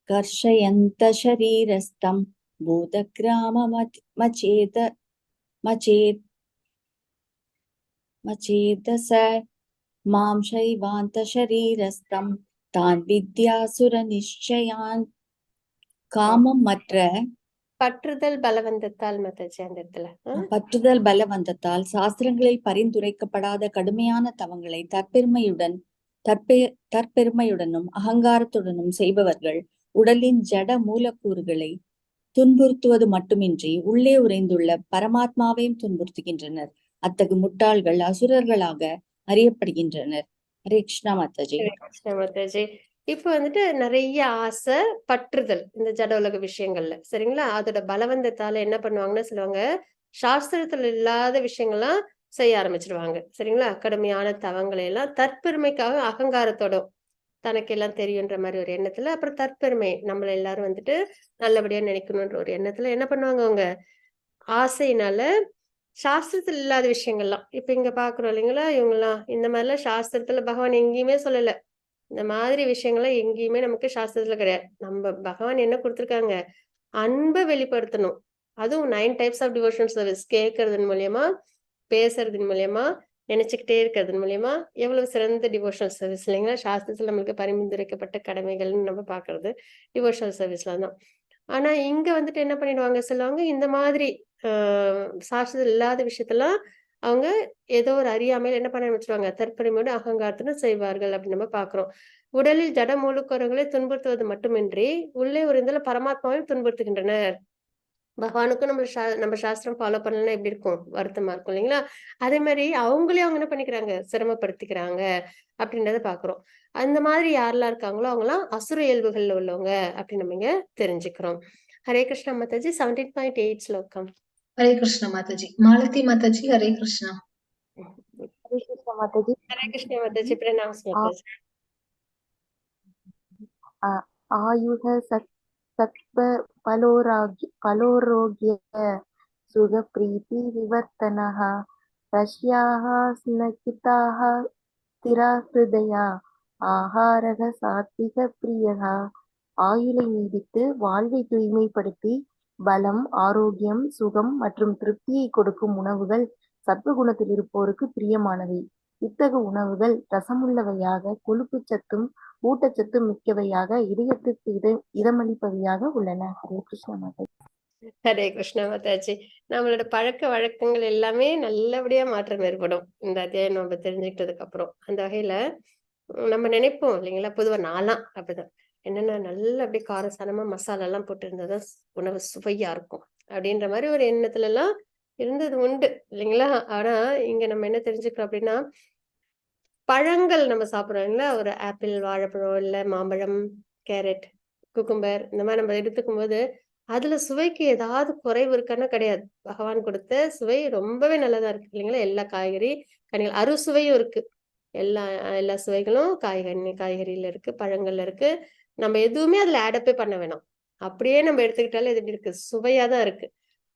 कर्षयन्त शरीरस्थं मचेतस मां शैवान्त शरीरस्थं तान् विद्यासुर निश्चयान् காமம் மற்ற பற்றுதல் பலவந்தத்தால் மாதாஜி அந்த இடத்துல பற்றுதல் பலவந்தத்தால் சாஸ்திரங்களில் பரிந்துரைக்கப்படாத கடுமையான தவங்களை தற்பெருமையுடனும் அகங்காரத்துடனும் செய்பவர்கள் உடலின் ஜட மூலக்கூறுகளை துன்புறுத்துவது மட்டுமின்றி உள்ளே உறைந்துள்ள பரமாத்மாவையும் துன்புறுத்துகின்றனர். அத்தகு முட்டாள்கள் அசுரர்களாக அறியப்படுகின்றனர். ஹரே கிருஷ்ணா மாதாஜி. கிருஷ்ணா மாதாஜி. இப்ப வந்துட்டு நிறைய ஆசை பற்றுதல் இந்த ஜட உலக விஷயங்கள்ல சரிங்களா? அதோட பலவந்தத்தால என்ன பண்ணுவாங்கன்னா சொல்லுவாங்க சாஸ்திரத்துல இல்லாத விஷயங்கள்லாம் செய்ய ஆரம்பிச்சிருவாங்க. சரிங்களா? கடுமையான தவங்களை எல்லாம் தற்பெருமைக்காக அகங்காரத்தோட தனக்கு எல்லாம் தெரியுன்ற மாதிரி ஒரு எண்ணத்துல அப்புறம் தற்பெருமை நம்மள எல்லாரும் வந்துட்டு நல்லபடியா நினைக்கணும்ன்ற ஒரு எண்ணத்துல என்ன பண்ணுவாங்க? அவங்க ஆசையினால சாஸ்திரத்துல இல்லாத விஷயங்கள்லாம் இப்ப இங்க பாக்குறோம் இல்லைங்களா, இவங்கெல்லாம் இந்த மாதிரிலாம் சாஸ்திரத்துல பகவான் எங்கேயுமே சொல்லல. இந்த மாதிரி விஷயங்கள்லாம் எங்கேயுமே நமக்கு சாஸ்திரத்துல கிடையாது. நம்ம பகவான் என்ன கொடுத்துருக்காங்க, அன்பை வெளிப்படுத்தணும். அதுவும் 9 டைப்ஸ் ஆஃப் டிவோஷனல் சர்வீஸ் கேட்கறதன் மூலியமா, பேசுறதன் மூலியமா, நினைச்சுக்கிட்டே இருக்கிறது மூலியமா எவ்வளவு சிறந்த டிவோஷனல் சர்வீஸ் இல்லைங்களா. சாஸ்திரத்துல நம்மளுக்கு பரிந்துரைக்கப்பட்ட கடமைகள்னு நம்ம பாக்குறது டிவோஷனல் சர்வீஸ்ல தான். ஆனா இங்க வந்துட்டு என்ன பண்ணிடுவாங்க சிலவங்க, இந்த மாதிரி சாஸ்திரத்தில் இல்லாத விஷயத்தெல்லாம் அவங்க ஏதோ ஒரு அறியாமையில் என்ன பண்ண ஆரம்பிச்சிருவாங்க, தற்பெருமையோடு அகங்காரத்துடன் செய்வார்கள் அப்படின்னு நம்ம பாக்குறோம். உடலில் ஜட மூலுக்கரங்களை துன்புறுத்துவது மட்டுமின்றி உள்ளே ஒரு இதுல பரமாத்மாவையும் துன்புறுத்துகின்றனர். பகவானுக்கும் நம்ம சாஸ்திரம் ஃபாலோ பண்ணலன்னா எப்படி இருக்கும், வருத்தமா இருக்கும் இல்லைங்களா. அதே மாதிரி அவங்களே அவங்க என்ன பண்ணிக்கிறாங்க, சிரமப்படுத்திக்கிறாங்க அப்படின்றத பாக்குறோம். அந்த மாதிரி யாரெல்லாம் இருக்காங்களோ அவங்கலாம் அசுர இயல்புகள்ல உள்ளவங்க அப்படின்னு நம்ம இங்க தெரிஞ்சுக்கிறோம். ஹரே கிருஷ்ணா மாதாஜி. 17.8 ஸ்லோகம். हरे कृष्णा माताजी। मालती माताजी हरे कृष्णा। हरे कृष्ण माताजी। ஹரே கிருஷ்ணா மாதாஜி. பிரணாம் மாதாஜி. आयुः सत्त्व फलोरोग्य सुखप्रीति विवर्तनः तस्याः स्नकिताः स्थिरा हृदया ஆகாரக சாத்விக பிரியகா. ஆயுளை நீடித்து வாழ்வை தூய்மைப்படுத்தி பலம், ஆரோக்கியம், சுகம் மற்றும் திருப்தியை கொடுக்கும் உணவுகள் சத்துவகுணத்தில் இருப்போருக்கு பிரியமானவை. இத்தகு உணவுகள் ரசமுள்ளவையாக, கொழுப்பு சத்தும் ஊட்டச்சத்தும் மிக்கவையாக, இதயத்திற்கு இதமளிப்பவையாக உள்ளன. ஹரே கிருஷ்ண மாதாஜி. ஹரே கிருஷ்ணா மாதாஜி. நம்மளோட பழக்க வழக்கங்கள் எல்லாமே நல்லபடியா மாற்றம் ஏற்படும் இந்த அத்தியாயம் நம்ம தெரிஞ்சுக்கிட்டதுக்கு அப்புறம். அந்த வகையில நம்ம நினைப்போம் இல்லைங்களா, பொதுவா நான்லாம் அப்படிதான், என்னன்னா நல்லா அப்படியே காரசாரமா மசாலா எல்லாம் போட்டு இருந்தாதான் உணவு சுவையா இருக்கும் அப்படின்ற மாதிரி ஒரு எண்ணத்துல எல்லாம் இருந்தது உண்டு இல்லைங்களா. ஆனா இங்க நம்ம என்ன தெரிஞ்சுக்கிறோம் அப்படின்னா, பழங்கள் நம்ம சாப்பிடுறோம் இல்லைங்களா, ஒரு ஆப்பிள், வாழைப்பழம், இல்ல மாம்பழம், கேரட், குக்கும்பர் இந்த மாதிரி நம்ம எடுத்துக்கும் போது அதுல சுவைக்கு ஏதாவது குறைவு இருக்கான்னா கிடையாது. பகவான் கொடுத்த சுவை ரொம்பவே நல்லதா இருக்கு இல்லைங்களா. எல்லா காய்கறி கனிகள் அறுசுவையும் இருக்கு. எல்லா சுவைகளும் காய்கறியில இருக்கு, பழங்கள்ல இருக்கு. நம்ம எதுவுமே அதுல ஆடப்பே பண்ண வேணாம். அப்படியே நம்ம எடுத்துக்கிட்டாலே இது எப்படி இருக்கு, சுவையா தான் இருக்கு.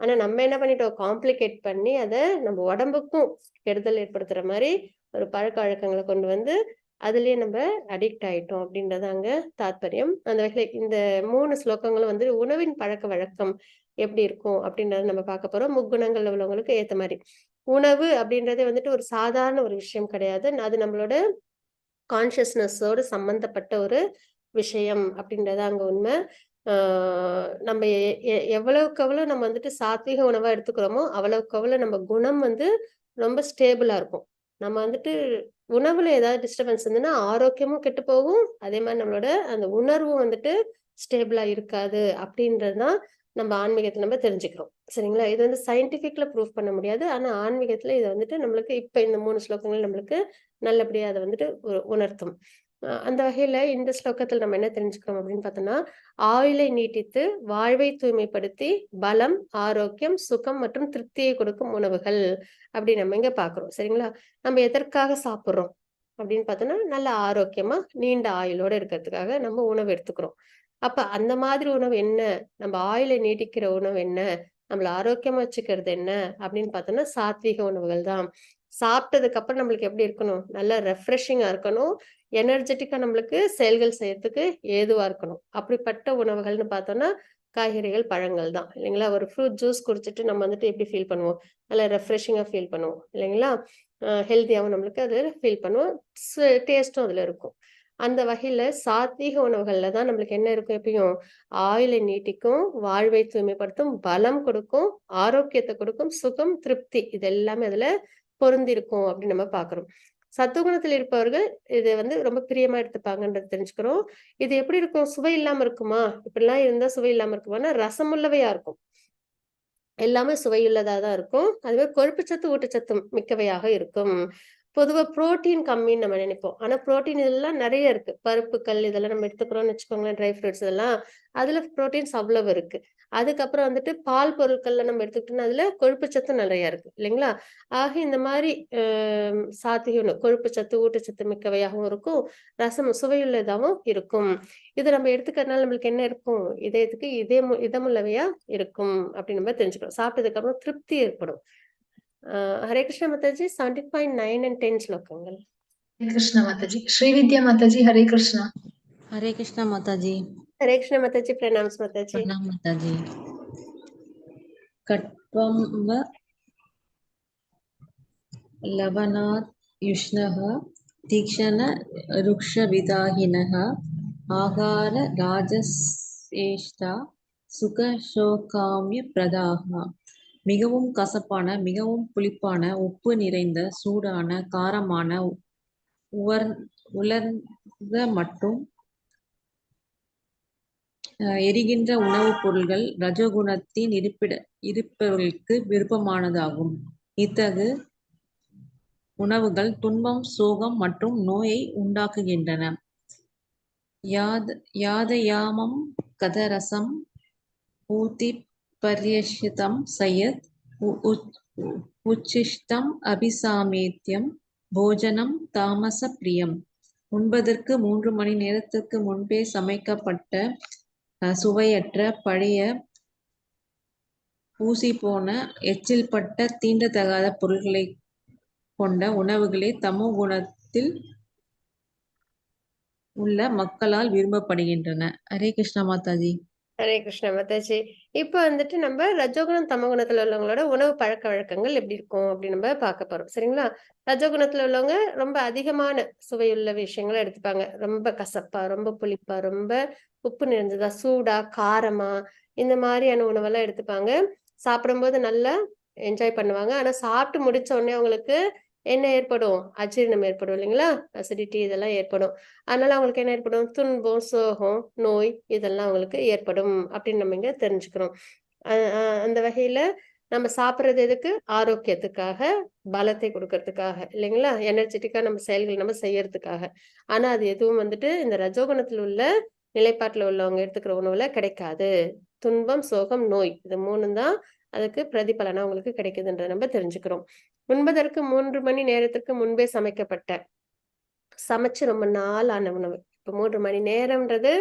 ஆனா நம்ம என்ன பண்ணிட்டோம், காம்ப்ளிகேட் பண்ணி அதை நம்ம உடம்புக்கும் கெடுதல் ஏற்படுத்துற மாதிரி ஒரு பழக்க வழக்கங்களை கொண்டு வந்து அதுலயே நம்ம அடிக்ட் ஆயிட்டோம் அப்படின்றது அங்க தாத்பரியம். அந்த வகையில இந்த 3 ஸ்லோகங்களும் வந்து உணவின் பழக்க வழக்கம் எப்படி இருக்கும் அப்படின்றத நம்ம பார்க்க போறோம். முக்குணங்கள்ல உள்ளவங்களுக்கு ஏத்த மாதிரி. உணவு அப்படின்றதே வந்துட்டு ஒரு சாதாரண ஒரு விஷயம் கிடையாது. அது நம்மளோட கான்சியஸ்னஸோடு சம்பந்தப்பட்ட ஒரு விஷயம் அப்படின்றத அங்க உண்மை. நம்ம எவ்வளவுக்கு எவ்வளவு நம்ம வந்துட்டு சாத்விக உணவா எடுத்துக்கிறோமோ அவ்வளவுக்கு அவ்வளவு நம்ம குணம் வந்து ரொம்ப ஸ்டேபிளா இருக்கும். நம்ம வந்துட்டு உணவுல ஏதாவது டிஸ்டர்பன்ஸ் இருந்ததுன்னா ஆரோக்கியமும் கெட்டு போகும். அதே மாதிரி நம்மளோட அந்த உணர்வும் வந்துட்டு ஸ்டேபிளா இருக்காது அப்படின்றதுதான் நம்ம ஆன்மீகத்துல நம்ம தெரிஞ்சுக்கிறோம். சரிங்களா. இது வந்து சயின்டிபிக்ல ப்ரூவ் பண்ண முடியாது. ஆனா ஆன்மீகத்துல இதை வந்துட்டு நம்மளுக்கு இப்ப இந்த 3 ஸ்லோகங்கள் நம்மளுக்கு நல்லபடியா அதை வந்துட்டு உணர்த்தும். அந்த வகையில இந்த ஸ்லோகத்தில் நம்ம என்ன தெரிஞ்சுக்கிறோம் அப்படின்னு பார்த்தோம்னா, ஆயுளை நீட்டித்து வாழ்வை தூய்மைப்படுத்தி பலம், ஆரோக்கியம், சுகம் மற்றும் திருப்தியை கொடுக்கும் உணவுகள் அப்படி நம்ம இங்க பாக்குறோம். சரிங்களா. நம்ம எதற்காக சாப்பிடுறோம் அப்படின்னு பார்த்தோம்னா, நல்ல ஆரோக்கியமா நீண்ட ஆயுளோட இருக்கிறதுக்காக நம்ம உணவு எடுத்துக்கிறோம். அப்ப அந்த மாதிரி உணவு என்ன, நம்ம ஆயுளை நீட்டிக்கிற உணவு என்ன, நம்மள ஆரோக்கியமா வச்சுக்கிறது என்ன அப்படின்னு பார்த்தோம்னா சாத்வீக உணவுகள் தான். சாப்பிட்டதுக்கு அப்புறம் நம்மளுக்கு எப்படி இருக்கணும், நல்லா ரெஃப்ரெஷிங்கா இருக்கணும், எனர்ஜெட்டிக்கா நம்மளுக்கு செயல்கள் செய்யறதுக்கு ஏதுவா இருக்கணும். அப்படிப்பட்ட உணவுகள்னு பார்த்தோம்னா காய்கறிகள், பழங்கள் தான் இல்லைங்களா. ஒரு ஃப்ரூட் ஜூஸ் குடிச்சிட்டு நம்ம வந்துட்டு எப்படி ஃபீல் பண்ணுவோம், நல்லா ரெஃப்ரெஷிங்கா ஃபீல் பண்ணுவோம் இல்லைங்களா. ஹெல்த்தியாகவும் நம்மளுக்கு அது ஃபீல் பண்ணுவோம், டேஸ்டும் அதுல இருக்கும். அந்த வகையில சாத்வீக உணவுகள்ல தான் நம்மளுக்கு என்ன இருக்கும், எப்பயும் ஆயுளை நீட்டிக்கும், வாழ்வை தூய்மைப்படுத்தும், பலம் கொடுக்கும், ஆரோக்கியத்தை கொடுக்கும், சுகம், திருப்தி இது எல்லாமே அதுல பொருந்திருக்கும் அப்படின்னு நம்ம பாக்குறோம். சத்துவகுணத்தில் இருப்பவர்கள் இது வந்து ரொம்ப பிரியமா எடுத்துப்பாங்கன்றது தெரிஞ்சுக்கிறோம். இது எப்படி இருக்கும், சுவை இல்லாம இருக்குமா, இப்படிலாம் இருந்தா சுவை இல்லாம இருக்குமானா ரசமுள்ளவையா இருக்கும். எல்லாமே சுவையுள்ளதா தான் இருக்கும். அதுவே கொழுப்புச்சத்து, ஊட்டச்சத்து மிக்கவையாக இருக்கும். பொதுவா புரோட்டீன் கம்மின்னு நம்ம நினைப்போம். ஆனா புரோட்டீன் இதெல்லாம் நிறைய இருக்கு. பருப்புகள் இதெல்லாம் நம்ம எடுத்துக்கிறோம்னு வச்சுக்கோங்களேன், ட்ரை ஃப்ரூட்ஸ் இதெல்லாம் அதுல புரோட்டீன்ஸ் அவ்வளவு இருக்கு. அதுக்கப்புறம் வந்துட்டு பால் பொருட்கள்ல நம்ம எடுத்துக்கிட்டோம்னா அதுல கொழுப்புச்சத்து நிறைய இருக்கு இல்லைங்களா. ஆக இந்த மாதிரி சாத்தியம் கொழுப்புச்சத்து, ஊட்டச்சத்து மிக்கவையாகவும் இருக்கும், ரசம் சுவையுள்ளதாகவும் இருக்கும். இது நம்ம எடுத்துக்கிறதுனால நம்மளுக்கு என்ன இருக்கும், இதயத்துக்கு இதமுள்ளவையா இருக்கும் அப்படின்னு நம்ம தெரிஞ்சுக்கிறோம். சாப்பிட்டதுக்கு அப்புறம் திருப்தி ஏற்படும். ஹரே கிருஷ்ண மாதாஜி 17.9 and 10 ஸ்லோகங்கள். हरे कृष्ण माताजी। श्रीविद्या माताजी हरे कृष्णा। हरे कृष्णा माताजी। हरे कृष्ण माताजी, प्रणाम्स माताजी। प्रणाम माताजी। कट्वं व लवणात् युष्णः तीक्ष्ण रुक्षविदाहिनः आहार राजश्रेष्ठा சுகசோகாமிய பிரதாக. மிகவும் கசப்பான, மிகவும் புளிப்பான, உப்பு நிறைந்த, சூடான, காரமான, உலர்ந்த மற்றும் எரிகின்ற உணவுப் பொருள்கள் ரஜோகுணத்தின் இருப்பவர்களுக்கு விருப்பமானதாகும். இத்தகு உணவுகள் துன்பம், சோகம் மற்றும் நோயை உண்டாக்குகின்றன. யாதயாமம் கதரசம் ஊதி பர்யஷிதம் சயத் உச்சிஷ்டம் அபிசாமேத்யம் போஜனம் தாமச பிரியம். உண்பதற்கு 3 மணி நேரத்திற்கு முன்பே சமைக்கப்பட்ட சுவையற்ற, பழைய, பூசிப்போன, எச்சில் பட்ட, தீண்டத்தகாத பொருள்களை கொண்ட உணவுகளே தமோ குணத்தில் உள்ள மக்களால் விரும்பப்படுகின்றன. ஹரே கிருஷ்ணா மாதாஜி. ஹரே கிருஷ்ண மாதாஜி. இப்போ வந்துட்டு நம்ம ரஜோகுணம் தமோகுணத்துல உள்ளவங்களோட உணவு பழக்க வழக்கங்கள் எப்படி இருக்கும் அப்படின்னு நம்ம பார்க்க போறோம். சரிங்களா? ரஜோகுணத்துல உள்ளவங்க ரொம்ப அதிகமான சுவையுள்ள விஷயங்களை எடுத்துப்பாங்க. ரொம்ப கசப்பா, ரொம்ப புளிப்பா, ரொம்ப உப்பு நிறைஞ்சதா, சூடா, காரமா, இந்த மாதிரியான உணவெல்லாம் எடுத்துப்பாங்க. சாப்பிடும்போது நல்லா என்ஜாய் பண்ணுவாங்க. ஆனா சாப்பிட்டு முடிச்ச உடனே அவங்களுக்கு என்ன ஏற்படும்? அஜீரணம் ஏற்படும் இல்லைங்களா? அசிடிட்டி இதெல்லாம் ஏற்படும். அதனால அவங்களுக்கு என்ன ஏற்படும்? துன்பம், சோகம், நோய் இதெல்லாம் அவங்களுக்கு ஏற்படும் அப்படின்னு நம்ம இங்க தெரிஞ்சுக்கிறோம். அந்த வகையில நம்ம சாப்பிட்றது எதுக்கு? ஆரோக்கியத்துக்காக, பலத்தை கொடுக்கறதுக்காக இல்லைங்களா? எனர்ஜெட்டிக்கா நம்ம செயல்கள் நம்ம செய்யறதுக்காக. ஆனா அது எதுவும் வந்துட்டு இந்த ரஜோகுணத்துல உள்ள நிலைப்பாட்டுல உள்ளவங்க எடுத்துக்கிற உணவுல கிடைக்காது. துன்பம், சோகம், நோய் இது 3 தான் அதுக்கு பிரதிபலனா உங்களுக்கு கிடைக்குதுன்றத நம்ம தெரிஞ்சுக்கிறோம். உண்பதற்கு 3 மணி நேரத்துக்கு முன்பே சமைச்சு ரொம்ப நாள் ஆன உணவு. இப்ப 3 மணி நேரம்ன்றது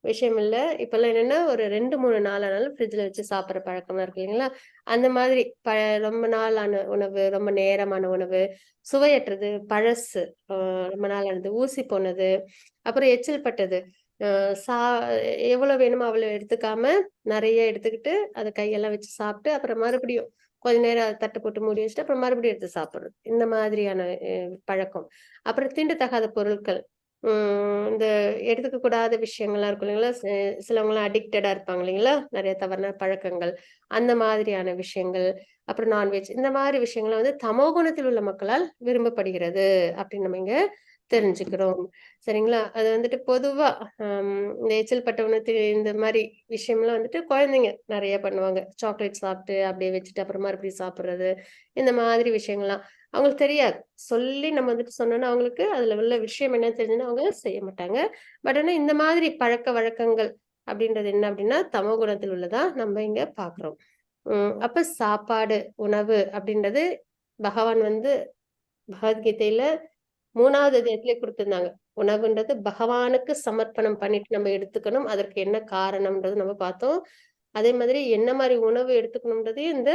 விஷயம் இல்ல. இப்பெல்லாம் என்னன்னா ஒரு 2-3 நாள் ஆனாலும் ஃப்ரிட்ஜ்ல வச்சு சாப்பிடுற பழக்கம்லாம் இருக்கு இல்லைங்களா? அந்த மாதிரி ரொம்ப நாள் ஆன உணவு, ரொம்ப நேரமான உணவு, சுவையற்றது, பழசு, ரொம்ப நாள் ஆனது, ஊசி போனது, அப்புறம் எச்சில் பட்டது, சா எவ்வளவு வேணுமோ அவ்வளவு எடுத்துக்காம நிறைய எடுத்துக்கிட்டு அதை கையெல்லாம் வச்சு சாப்பிட்டு அப்புறம் மறுபடியும் கொஞ்ச நேரம் அதை தட்டு போட்டு மூடி வச்சுட்டு அப்புறம் மறுபடியும் எடுத்து சாப்பிடுறது. இந்த மாதிரியான பழக்கம். அப்புறம் தீண்டத்தகாத பொருட்கள், இந்த எடுத்துக்க கூடாத விஷயங்கள்லாம் இருக்கும் இல்லைங்களா? சிலவங்களாம் அடிக்டடா இருப்பாங்க இல்லைங்களா? நிறைய தவறான பழக்கங்கள், அந்த மாதிரியான விஷயங்கள், அப்புறம் நான்வெஜ், இந்த மாதிரி விஷயங்கள்லாம் வந்து தமோ குணத்தில் உள்ள மக்களால் விரும்பப்படுகிறது அப்படின்னு நம்ம இங்க தெரிஞ்சுக்கிறோம். சரிங்களா? அது வந்துட்டு பொதுவா இந்த எச்சில் பட்ட உணவு இந்த மாதிரி விஷயம்லாம் வந்துட்டு குழந்தைங்க நிறைய பண்ணுவாங்க. சாக்லேட் சாப்பிட்டு அப்படியே வச்சுட்டு அப்புறம் மறுபடியும் சாப்பிடுறது, இந்த மாதிரி விஷயங்கள்லாம் அவங்களுக்கு தெரியாது. சொல்லி நம்ம வந்துட்டு சொன்னோம்னா அவங்களுக்கு அதுல உள்ள விஷயம் என்ன தெரிஞ்சுன்னா அவங்க செய்ய மாட்டாங்க. பட் ஆனா இந்த மாதிரி பழக்க வழக்கங்கள் அப்படின்றது என்ன அப்படின்னா தமோ குணத்தில் உள்ளதா நம்ம இங்க பாக்குறோம். அப்ப சாப்பாடு, உணவு அப்படின்றது பகவான் வந்து பகவத்கீதையில 3வது அத்தியாயத்திலே கொடுத்திருந்தாங்க. உணவுன்றது பகவானுக்கு சமர்ப்பணம் பண்ணிட்டு நம்ம எடுத்துக்கணும். அதற்கு என்ன காரணம்ன்றது நம்ம பார்த்தோம். அதே மாதிரி என்ன மாதிரி உணவு எடுத்துக்கணும்ன்றதையும் இந்த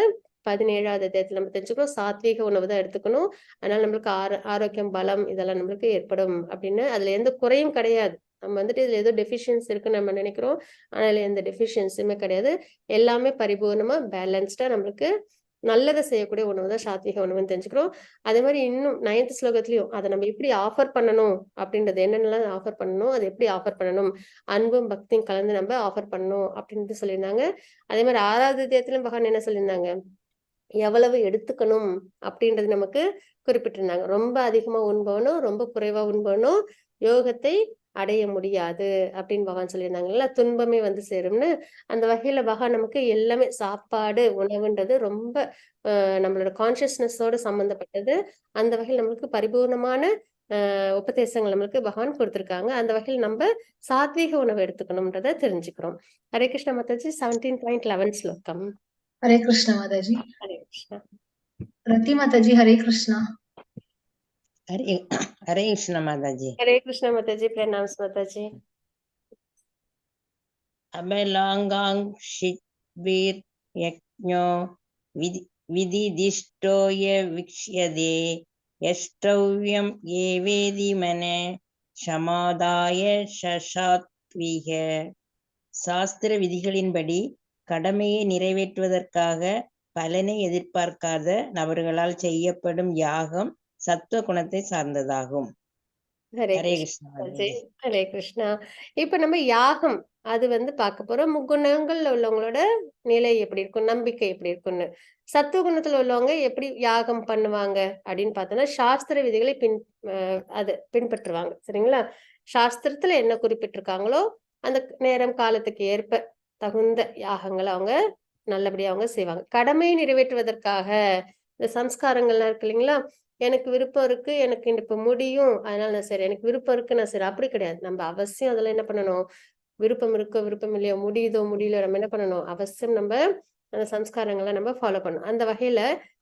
17வது அத்தியாயத்துல நம்ம தெரிஞ்சுக்கணும். சாத்வீக உணவு தான் எடுத்துக்கணும். அதனால நம்மளுக்கு ஆரோக்கியம், பலம் இதெல்லாம் நம்மளுக்கு ஏற்படும் அப்படின்னு அதுல எந்த குறையும் கிடையாது. நம்ம வந்துட்டு இதுல ஏதோ டெஃபிஷியன்சி இருக்குன்னு நம்ம நினைக்கிறோம். ஆனா இதுல எந்த டெஃபிஷியன்சியுமே கிடையாது. எல்லாமே பரிபூர்ணமா பேலன்ஸ்டா நம்மளுக்கு நல்லதை செய்யக்கூடிய உணவு தான் சாத்வீக உணவுன்னு தெரிஞ்சுக்கிறோம். அதே மாதிரி இன்னும் 9th ஸ்லோகத்திலையும் அதை நம்ம எப்படி ஆஃபர் பண்ணணும் அப்படின்றது, என்னென்னலாம் ஆஃபர் பண்ணணும், அதை எப்படி ஆஃபர் பண்ணணும், அன்பும் பக்தியும் கலந்து நம்ம ஆஃபர் பண்ணணும் அப்படின்ட்டு சொல்லியிருந்தாங்க. அதே மாதிரி 6வது அத்தியாயத்திலும் பகவான் என்ன சொல்லியிருந்தாங்க? எவ்வளவு எடுத்துக்கணும் அப்படின்றது நமக்கு குறிப்பிட்டிருந்தாங்க. ரொம்ப அதிகமா உண்பவனும் ரொம்ப குறைவா உண்பவனும் யோகத்தை அடைய முடியாது அப்படின்னு பகவான் சொல்லியிருந்தாங்கல்ல. துன்பமே வந்து சேரும்னு. அந்த வகையில பகவான் நமக்கு எல்லாமே சாப்பாடு, உணவுன்றது ரொம்ப நம்மளோட கான்சியஸ்னஸோட சம்பந்தப்பட்டது. அந்த வகையில் நம்மளுக்கு பரிபூர்ணமான உபதேசங்கள் நம்மளுக்கு பகவான் கொடுத்திருக்காங்க. அந்த வகையில் நம்ம சாத்வீக உணவு எடுத்துக்கணும்ன்றத தெரிஞ்சுக்கிறோம். ஹரே கிருஷ்ண மாதாஜி. 17.11 ஸ்லோகம். हरे कृष्णा माताजी। हरे कृष्णा। रति माताजी हरे कृष्णा। हरे हरे कृष्ण माताजी। हरे कृष्णा माताजी, प्रणाम माताजी। अबलांगांग शिवीर यज्ञो विधिदिष्टोय विक्ष्यते यष्टव्यं एवेदि मन சமாதாய சசாத்விக. சாஸ்திர விதிகளின்படி கடமையை நிறைவேற்றுவதற்காக பலனை எதிர்பார்க்காத நபர்களால் செய்யப்படும் யாகம் சத்துவ குணத்தை சார்ந்ததாகும். ஹரே ஹரே கிருஷ்ணா கிருஷ்ணா மாதாஜி. ஹரே கிருஷ்ணா. இப்ப நம்ம யாகம் அது பார்க்க போறோம். முக்குணங்கள்ல உள்ளவங்களோட நிலை எப்படி இருக்கும், நம்பிக்கை எப்படி இருக்கும்னு. சத்துவ குணத்துல உள்ளவங்க எப்படி யாகம் பண்ணுவாங்க அப்படின்னு பார்த்தோம்னா சாஸ்திர விதிகளை அது பின்பற்றுவாங்க. சரிங்களா? சாஸ்திரத்துல என்ன குறிப்பிட்டிருக்காங்களோ அந்த நேரம் காலத்துக்கு ஏற்ப தகுந்த யாகங்களை அவங்க நல்லபடியா அவங்க செய்வாங்க. கடமையை நிறைவேற்றுவதற்காக இந்த சம்ஸ்காரங்கள்லாம் இருக்கு இல்லைங்களா? எனக்கு விருப்பம் இருக்கு, எனக்கு இப்ப முடியும், அதனால நான் சரி, எனக்கு விருப்பம் இருக்கு நான் சரி, அப்படி கிடையாது. நம்ம அவசியம் அதெல்லாம் என்ன பண்ணணும், விருப்பம் இருக்கோ விருப்பம் இல்லையோ, முடியுதோ முடியலையோ, நம்ம என்ன பண்ணணும், அவசியம் நம்ம அந்த சம்ஸ்காரங்களை நம்ம ஃபாலோ பண்ணணும். அந்த வகையில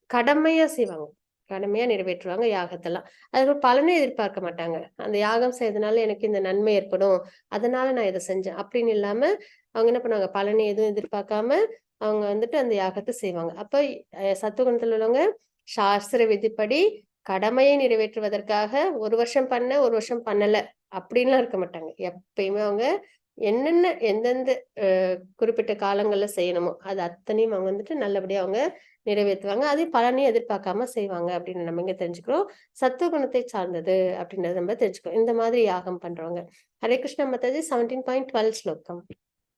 கடமையா செய்வாங்க, கடமையா நிறைவேற்றுவாங்க யாகத்தெல்லாம். அதுக்கு பலனை எதிர்பார்க்க மாட்டாங்க. அந்த யாகம் செய்யறதுனால எனக்கு இந்த நன்மை ஏற்படும், அதனால நான் இதை செஞ்சேன் அப்படின்னு இல்லாம அவங்க என்ன பண்ணுவாங்க, பலனை எதுவும் எதிர்பார்க்காம அவங்க அந்த யாகத்தை செய்வாங்க. அப்ப சத்துவகுணத்துல உள்ளவங்க சாஸ்திர விதிப்படி கடமையை நிறைவேற்றுவதற்காக ஒரு வருஷம் பண்ண ஒரு வருஷம் பண்ணல அப்படின்லாம் இருக்க மாட்டாங்க. எப்பயுமே அவங்க என்னென்ன எந்தெந்த குறிப்பிட்ட காலங்கள்ல செய்யணுமோ அது அத்தனையும் அவங்க நல்லபடியா அவங்க நிறைவேற்றுவாங்க. அதே பலனையும் எதிர்பார்க்காம செய்வாங்க அப்படின்னு நம்ம இங்க தெரிஞ்சுக்கிறோம். சத்துவ குணத்தை சார்ந்தது அப்படின்றத நம்ம தெரிஞ்சுக்கிறோம் இந்த மாதிரி யாகம் பண்றவங்க. ஹரே கிருஷ்ணா மாதாஜி. 17.12 ஸ்லோகம்.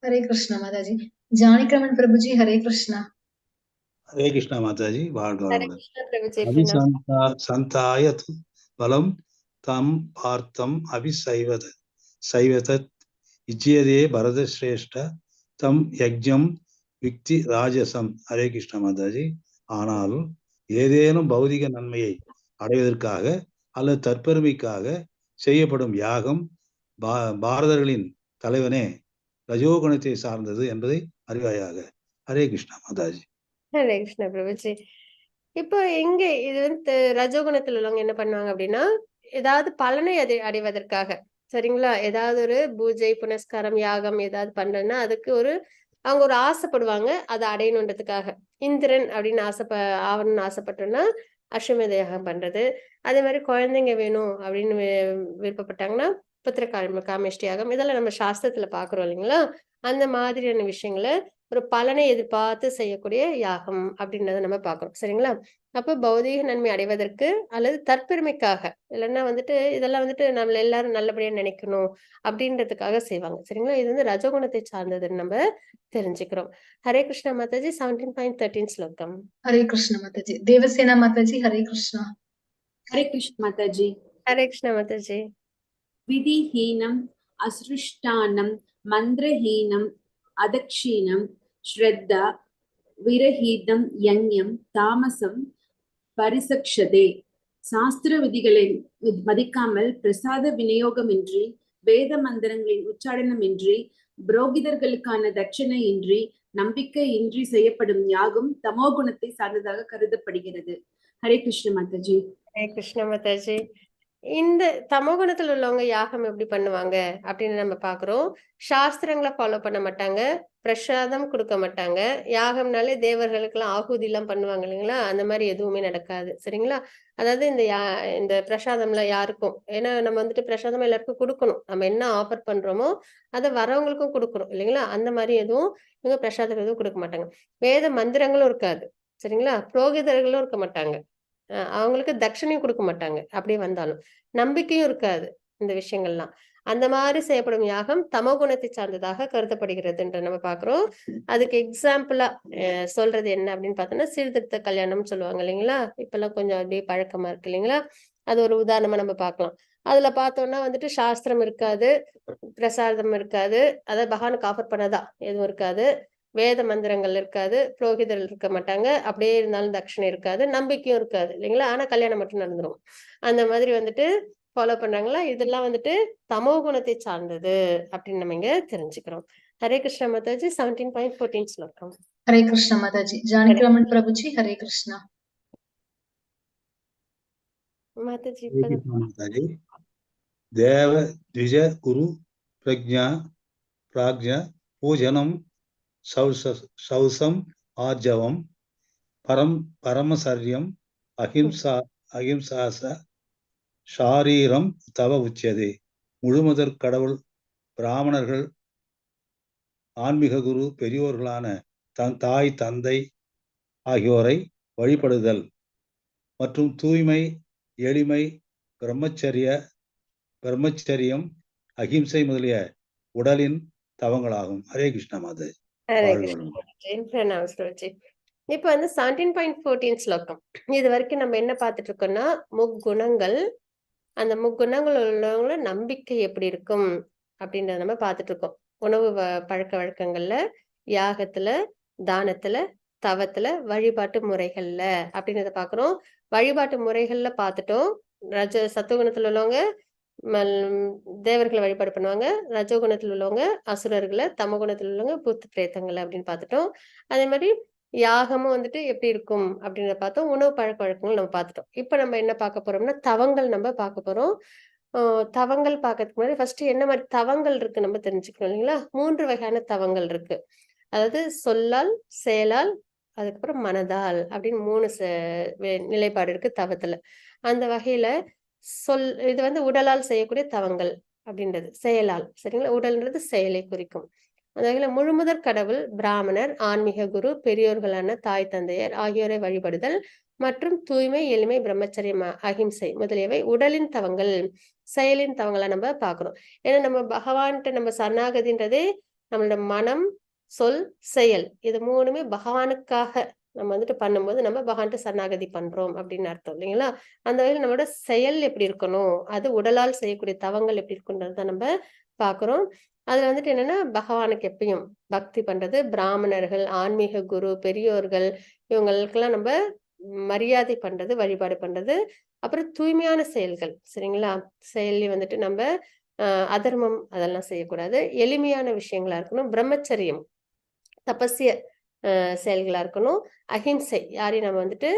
हरे कृष्ण माताजी। जानकीरमण प्रभु जी हरे कृष्णा। हरे कृष्णा माताजी। ஹரே கிருஷ்ணா பிரபுஜி. संतायत बलम तम पार्थम अभिसैवत इज्यते भरत श्रेष्ठ तम यज्ञम विक्ति राजसम. हरे कृष्णा माताजी. ஆனால் ஏதேனும் பௌதிக நன்மையை அடைவதற்காக அல்லது தற்பெருமைக்காக செய்யப்படும் யாகம் பாரதர்களின் தலைவனே ரஜோகுணத்தை சார்ந்தது என்பதை அறிவாயாக. ஹரே கிருஷ்ணா மாதாஜி. ஹரே கிருஷ்ணா பிரபுஜி. இப்போ இங்க இது ரஜோகுணத்துல உள்ளவங்க என்ன பண்ணுவாங்க அப்படின்னா, ஏதாவது பலனை அடைவதற்காக, சரிங்களா, ஏதாவது ஒரு பூஜை புனஸ்காரம் யாகம் ஏதாவது பண்றதுன்னா அதுக்கு அவங்க ஒரு ஆசைப்படுவாங்க, அதை அடையணுன்றதுக்காக. இந்திரன் அப்படின்னு ஆவணும்னு ஆசைப்பட்டோம்னா அஸ்வமேத யாகம் பண்றது. அதே மாதிரி குழந்தைங்க வேணும் அப்படின்னு விருப்பப்பட்டாங்கன்னா புத்திர காமேஷ்டி யாகம். இதெல்லாம் நம்ம சாஸ்திரத்துல பாக்குறோம் இல்லைங்களா? அந்த மாதிரியான விஷயங்களை ஒரு பலனை எதிர்பார்த்து செய்யக்கூடிய யாகம் அப்படின்றத நம்ம பார்க்கிறோம். சரிங்களா? அப்ப பௌதீக நன்மை அடைவதற்கு அல்லது தற்பெருமைக்காக, இல்லைன்னா இதெல்லாம் நம்மள எல்லாரும் நல்லபடியா நினைக்கணும் அப்படின்றதுக்காக செய்வாங்க. சரிங்களா? இது ரஜோகுணத்தை சார்ந்ததுன்னு நம்ம தெரிஞ்சுக்கிறோம். ஹரே கிருஷ்ணா மாதாஜி. 17.13 ஸ்லோகம். हरे कृष्ण माताजी। देवसेना माताजी हरे कृष्णा। हरे कृष्ण माताजी। ஹரே கிருஷ்ணா மாதாஜி. विधिहीनम् असृष्टानं मन्त्रहीनम् अदक्षिणं श्रद्धा विरहीतं यज्ञं தாமசம் பரிசக்ஷதே. சாஸ்திர விதிகளை மதிக்காமல் பிரசாத விநியோகமின்றி வேத மந்திரங்களின் உச்சாடனமின்றி புரோகிதர்களுக்கான தட்சணை இன்றி நம்பிக்கை இன்றி செய்யப்படும் யாகம் தமோ குணத்தை சார்ந்ததாக கருதப்படுகிறது. ஹரே கிருஷ்ண மாதாஜி. ஹரே கிருஷ்ண மாதாஜி. இந்த தமோகுணத்துல உள்ளவங்க யாகம் எப்படி பண்ணுவாங்க அப்படின்னு நம்ம பாக்குறோம். சாஸ்திரங்களை ஃபாலோ பண்ண மாட்டாங்க, பிரசாதம் கொடுக்க மாட்டாங்க. யாகம்னாலே தேவர்களுக்கு எல்லாம் ஆகுதி எல்லாம் பண்ணுவாங்க இல்லைங்களா? அந்த மாதிரி எதுவுமே நடக்காது. சரிங்களா? அதாவது இந்த பிரசாதம்லாம் யாருக்கும், ஏன்னா நம்ம பிரசாதம் எல்லாருக்கும் கொடுக்கணும். நம்ம என்ன ஆஃபர் பண்றோமோ அதை வரவங்களுக்கும் கொடுக்கணும் இல்லைங்களா? அந்த மாதிரி எதுவும் இவங்க பிரசாதம் எதுவும் கொடுக்க மாட்டாங்க. வேத மந்திரங்களும் இருக்காது. சரிங்களா? புரோகிதர்களும் இருக்க மாட்டாங்க. அவங்களுக்கு தட்சணையும் கொடுக்க மாட்டாங்க. அப்படியே வந்தாலும் நம்பிக்கையும் இருக்காது. இந்த விஷயங்கள்லாம் அந்த மாதிரி செய்யப்படும் யாகம் தமோகுணத்தை சார்ந்ததாக கருதப்படுகிறதுன்ற நம்ம பாக்குறோம். அதுக்கு எக்ஸாம்பிளா சொல்றது என்ன அப்படின்னு பார்த்தோம்னா சீர்திருத்த கல்யாணம்னு சொல்லுவாங்க இல்லைங்களா? இப்பெல்லாம் கொஞ்சம் அப்படியே பழக்கமா இருக்கு இல்லைங்களா? அது ஒரு உதாரணமா நம்ம பார்க்கலாம். அதுல பார்த்தோம்னா சாஸ்திரம் இருக்காது, பிரசாதம் இருக்காது, அதாவது பகவானுக்கு ஆஃபர் பண்ணதா எதுவும் இருக்காது, வேத மந்திரங்கள் இருக்காது, புரோகிதர்கள் இருக்க மாட்டாங்க, அப்படியே இருந்தாலும் தட்சணை இருக்காது, நம்பிக்கையும் இருக்காது இல்லைங்களா? ஆனா கல்யாணம் மட்டும் நடந்துரும். அந்த மாதிரி ஃபாலோ பண்றாங்களா? இதெல்லாம் தமோ குணத்தை சார்ந்தது அப்படின்னு நம்ம இங்க தெரிஞ்சுக்கிறோம். ஹரே கிருஷ்ணா மாதாஜி. 17.14 ஸ்லோகம். हरे कृष्ण माताजी। जानकीरमण प्रभु जी हरे कृष्णा। மாதாஜி. माताजी। देव द्विज गुरु प्रज्ञा प्राज्ञ पूजनम सौसम आर्जवम பரமசர்யம் அகிம்சாச ஷாரீரம் தவ உச்சதே. முழுமுதற் கடவுள், பிராமணர்கள், ஆன்மீக குரு, பெரியோர்களான தாய் தந்தை ஆகியோரை வழிபடுதல் மற்றும் தூய்மை, எளிமை, பிரம்மச்சரியம், அகிம்சை முதலிய உடலின் தவங்களாகும். ஹரே கிருஷ்ண மாதே. இப்ப வந்து 17.14 ஸ்லோகம். இது வரைக்கும் நம்ம என்ன பார்த்துட்டு இருக்கோம்னா, முக்குணங்கள், அந்த முக்குணங்கள் உள்ளவங்கள நம்பிக்கை எப்படி இருக்கும் அப்படின்றத நம்ம பார்த்துட்டு இருக்கோம். உணவு பழக்க வழக்கங்கள்ல, யாகத்துல, தானத்துல, தவத்துல, வழிபாட்டு முறைகள்ல அப்படின்றத பாக்குறோம். வழிபாட்டு முறைகள்ல பார்த்துட்டோம். சத்துவகுணத்துல உள்ளவங்க தேவர்களை வழிபாடு பண்ணுவாங்க, ரஜோகுணத்தில் உள்ளவங்க அசுரர்களை, தமகுணத்தில் உள்ளவங்க பூத்து பிரேத்தங்களை அப்படின்னு பார்த்துட்டோம். அதே மாதிரி யாகமும் வந்துட்டு எப்படி இருக்கும் அப்படின்றத பார்த்தோம். உணவு பழக்க வழக்கங்கள் நம்ம பார்த்துட்டோம். இப்ப நம்ம என்ன பார்க்க போறோம்னா, தவங்கள் நம்ம பார்க்க போறோம். தவங்கள் பார்க்கறதுக்கு முன்னாடி ஃபர்ஸ்ட் என்ன மாதிரி தவங்கள் இருக்கு நம்ம தெரிஞ்சுக்கணும் இல்லைங்களா? 3 வகையான தவங்கள் இருக்கு. அதாவது சொல்லால், செயலால், அதுக்கப்புறம் மனதால் அப்படின்னு 3 நிலைப்பாடு இருக்கு தவத்துல. அந்த வகையில இது வந்து உடலால் செய்யக்கூடிய தவங்கள் அப்படின்றது, செயலால், சரிங்களா? உடல்ன்றது செயலை குறிக்கும். அந்த வகையில முழுமுதற் கடவுள், பிராமணர், ஆன்மீக குரு, பெரியோர்களான தாய் தந்தையர் ஆகியோரை வழிபடுதல் மற்றும் தூய்மை, எளிமை, பிரம்மச்சரியம், அகிம்சை முதலியவை உடலின் தவங்கள், செயலின் தவங்களை நம்ம பார்க்கிறோம். ஏன்னா நம்ம பகவான்கிட்ட நம்ம சரணாகதின்றதே நம்மளோட மனம், சொல், செயல், இது 3மே பகவானுக்காக நம்ம வந்துட்டு பண்ணும்போது நம்ம பகவான்கிட்ட சரணாகதி பண்றோம் அப்படின்னு அர்த்தம் இல்லைங்களா? அந்த வகையில் நம்மளோட செயல் எப்படி இருக்கணும், அது உடலால் செய்யக்கூடிய தவங்கள் எப்படி இருக்குன்றத நம்ம பார்க்கிறோம். அதுல வந்துட்டு என்னன்னா, பகவானுக்கு எப்பயும் பக்தி பண்றது, பிராமணர்கள், ஆன்மீக குரு, பெரியோர்கள், இவங்களுக்கெல்லாம் நம்ம மரியாதை பண்றது, வழிபாடு பண்றது, அப்புறம் தூய்மையான செயல்கள், சரிங்களா? செயலி வந்துட்டு நம்ம அதர்மம் அதெல்லாம் செய்யக்கூடாது, எளிமையான விஷயங்களா இருக்கணும், பிரம்மச்சரியம் தபசிய செயல்களா இருக்கணும், அஹிம்சை யாரையும் நம்ம வந்துட்டு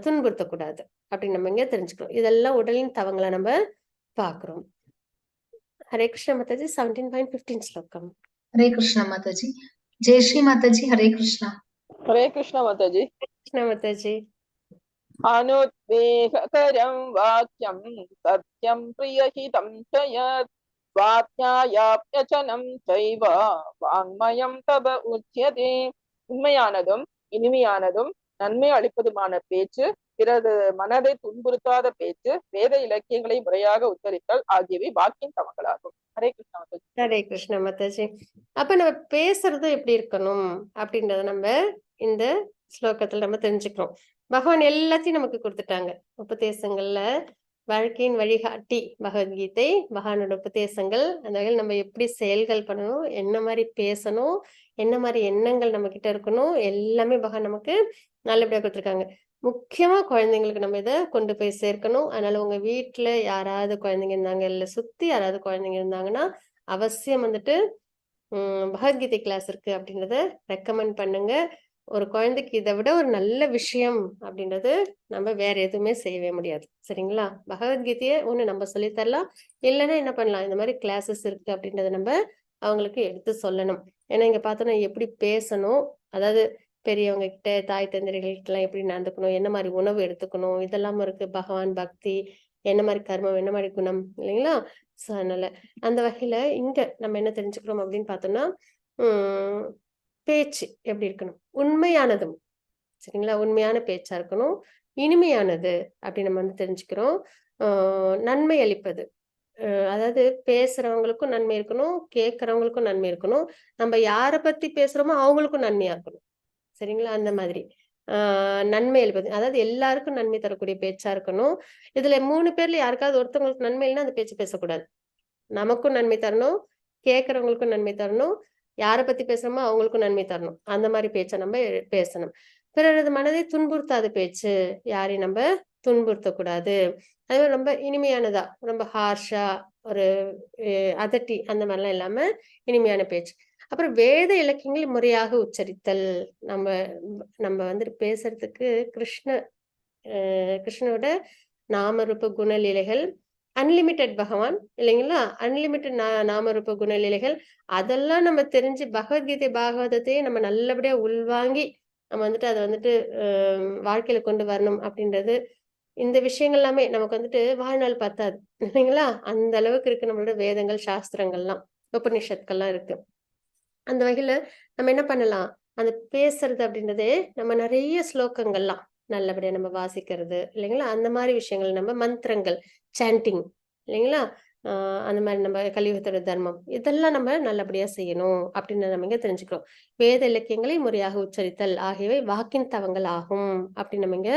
துன்புறுத்தக்கூடாது அப்படின்னு நம்ம இங்க தெரிஞ்சுக்கிறோம். இதெல்லாம் உடலின் தவங்களை நம்ம பார்க்கிறோம். हरे कृष्ण माताजी 17.15 श्लोकम. हरे कृष्ण माताजी. जय श्री माताजी. हरे कृष्ण. हरे कृष्ण माताजी. कृष्ण माताजी. अनुद्वेगकरं वाक्यं सत्यं प्रियहितं च यत् வாத்யாயாப்யசனம் சைவ வாங்மயம் தப உச்யதே. உண்மையானதும் இனிமையானதும் நன்மை அளிப்பதுமான பேச்சு, பிறகு மனதை துன்புறுத்தாத பேச்சு, வேத இலக்கியங்களை முறையாக உச்சரித்தல் ஆகியவை வாக்கின் தவங்களாகும். ஹரே கிருஷ்ண மாதாஜி. ஹரே கிருஷ்ண மாதாஜி. அப்ப நம்ம பேசுறது எப்படி இருக்கணும் அப்படின்றத நம்ம இந்த ஸ்லோகத்துல நம்ம தெரிஞ்சுக்கிறோம். பகவான் எல்லாத்தையும் நமக்கு கொடுத்துட்டாங்க. உபதேசங்கள்ல வாழ்க்கையின் வழிகாட்டி பகவத்கீதை, பகவானோட உபதேசங்கள், அந்த வகையில் நம்ம எப்படி செயல்கள் பண்ணணும், என்ன மாதிரி பேசணும், என்ன மாதிரி எண்ணங்கள் நம்ம கிட்ட இருக்கணும், எல்லாமே பகவான் நமக்கு நல்லபடியா கொடுத்துருக்காங்க. முக்கியமா குழந்தைங்களுக்கு நம்ம இதை கொண்டு போய் சேர்க்கணும். அதனால உங்க வீட்டுல யாராவது குழந்தைங்க இருந்தாங்க, இல்ல சுத்தி யாராவது குழந்தைங்க இருந்தாங்கன்னா அவசியம் வந்துட்டு பகவத்கீதை கிளாஸ் இருக்கு அப்படின்றத ரெக்கமெண்ட் பண்ணுங்க. ஒரு குழந்தைக்கு இதை விட ஒரு நல்ல விஷயம் அப்படின்றது நம்ம வேற எதுவுமே செய்யவே முடியாது, சரிங்களா? பகவத்கீதையை ஒண்ணு நம்ம சொல்லித்தரலாம், இல்லைன்னா என்ன பண்ணலாம், இந்த மாதிரி கிளாஸஸ் இருக்கு அப்படின்றத நம்ம அவங்களுக்கு எடுத்து சொல்லணும். ஏன்னா இங்க பார்த்தோன்னா எப்படி பேசணும், அதாவது பெரியவங்க கிட்ட, தாய் தந்தைகள்கிட்ட எல்லாம் எப்படி நடந்துக்கணும், என்ன மாதிரி உணவு எடுத்துக்கணும், இதெல்லாம் இருக்கு. பகவான் பக்தி, என்ன மாதிரி கர்மம், என்ன மாதிரி குணம், இல்லைங்களா? ஸோ அதனால அந்த வகையில இங்க நம்ம என்ன தெரிஞ்சுக்கிறோம் அப்படின்னு பார்த்தோம்னா, பேச்சு எப்படி இருக்கணும், உண்மையானதும், சரிங்களா? உண்மையான பேச்சா இருக்கணும், இனிமையானது அப்படி நம்ம வந்து தெரிஞ்சுக்கிறோம். நன்மை அளிப்பது, அதாவது பேசுறவங்களுக்கும் நன்மை இருக்கணும், கேட்கறவங்களுக்கும் நன்மை இருக்கணும், நம்ம யாரை பத்தி பேசுறோமோ அவங்களுக்கும் நன்மையா இருக்கணும், சரிங்களா? அந்த மாதிரி நன்மை அளிப்பது, அதாவது எல்லாருக்கும் நன்மை தரக்கூடிய பேச்சா இருக்கணும். இதுல 3 பேர்ல யாருக்காவது ஒருத்தவங்களுக்கு நன்மை இல்லைன்னா அந்த பேச்சு பேசக்கூடாது. நமக்கும் நன்மை தரணும், கேட்கறவங்களுக்கும் நன்மை தரணும், யாரை பத்தி பேசுறோமோ அவங்களுக்கும் நன்மை தரணும். அந்த மாதிரி பேச்சை நம்ம பேசணும். பிறரது மனதை துன்புறுத்தாத பேச்சு, யாரையும் நம்ம துன்புறுத்தக்கூடாது. அதே மாதிரி ரொம்ப இனிமையானதா, ரொம்ப ஹார்ஷா, ஒரு அதட்டி அந்த மாதிரிலாம் இல்லாம இனிமையான பேச்சு. அப்புறம் வேத இலக்கியங்களை முறையாக உச்சரித்தல். நம்ம வந்துட்டு பேசுறதுக்கு கிருஷ்ணனோட நாமரூப குணலீலைகள், அன்லிமிட்டெட் பகவான் இல்லைங்களா? அன்லிமிட்டெட் நாமரூப குணலீலைகள், அதெல்லாம் நம்ம தெரிஞ்சு பகவத்கீதை பாகவதத்தையே நம்ம நல்லபடியா உள்வாங்கி நம்ம வந்துட்டு அதை வந்துட்டு வாழ்க்கையில கொண்டு வரணும் அப்படின்றது, இந்த விஷயங்கள் எல்லாமே நமக்கு வந்துட்டு வாழ்நாள் பத்தாது இல்லைங்களா? அந்த அளவுக்கு இருக்கு நம்மளோட வேதங்கள், சாஸ்திரங்கள்லாம், உபநிஷத்துக்கள்லாம் இருக்கு. அந்த வகையில நம்ம என்ன பண்ணலாம், அந்த பேசுறது அப்படின்றது நம்ம நிறைய ஸ்லோகங்கள்லாம் நல்லபடியா நம்ம வாசிக்கிறது இல்லைங்களா? அந்த மாதிரி விஷயங்கள், நம்ம மந்திரங்கள், சாண்டிங் இல்லைங்களா? அந்த மாதிரி நம்ம கலியுகத்தோட தர்மம் இதெல்லாம் நம்ம நல்லபடியா செய்யணும் அப்படின்னு நம்ம இங்க தெரிஞ்சுக்கிறோம். வேத இலக்கியங்களை முறையாக உச்சரித்தல் ஆகியவை வாக்கின் தவங்கள் ஆகும் அப்படின்னு நம்ம இங்க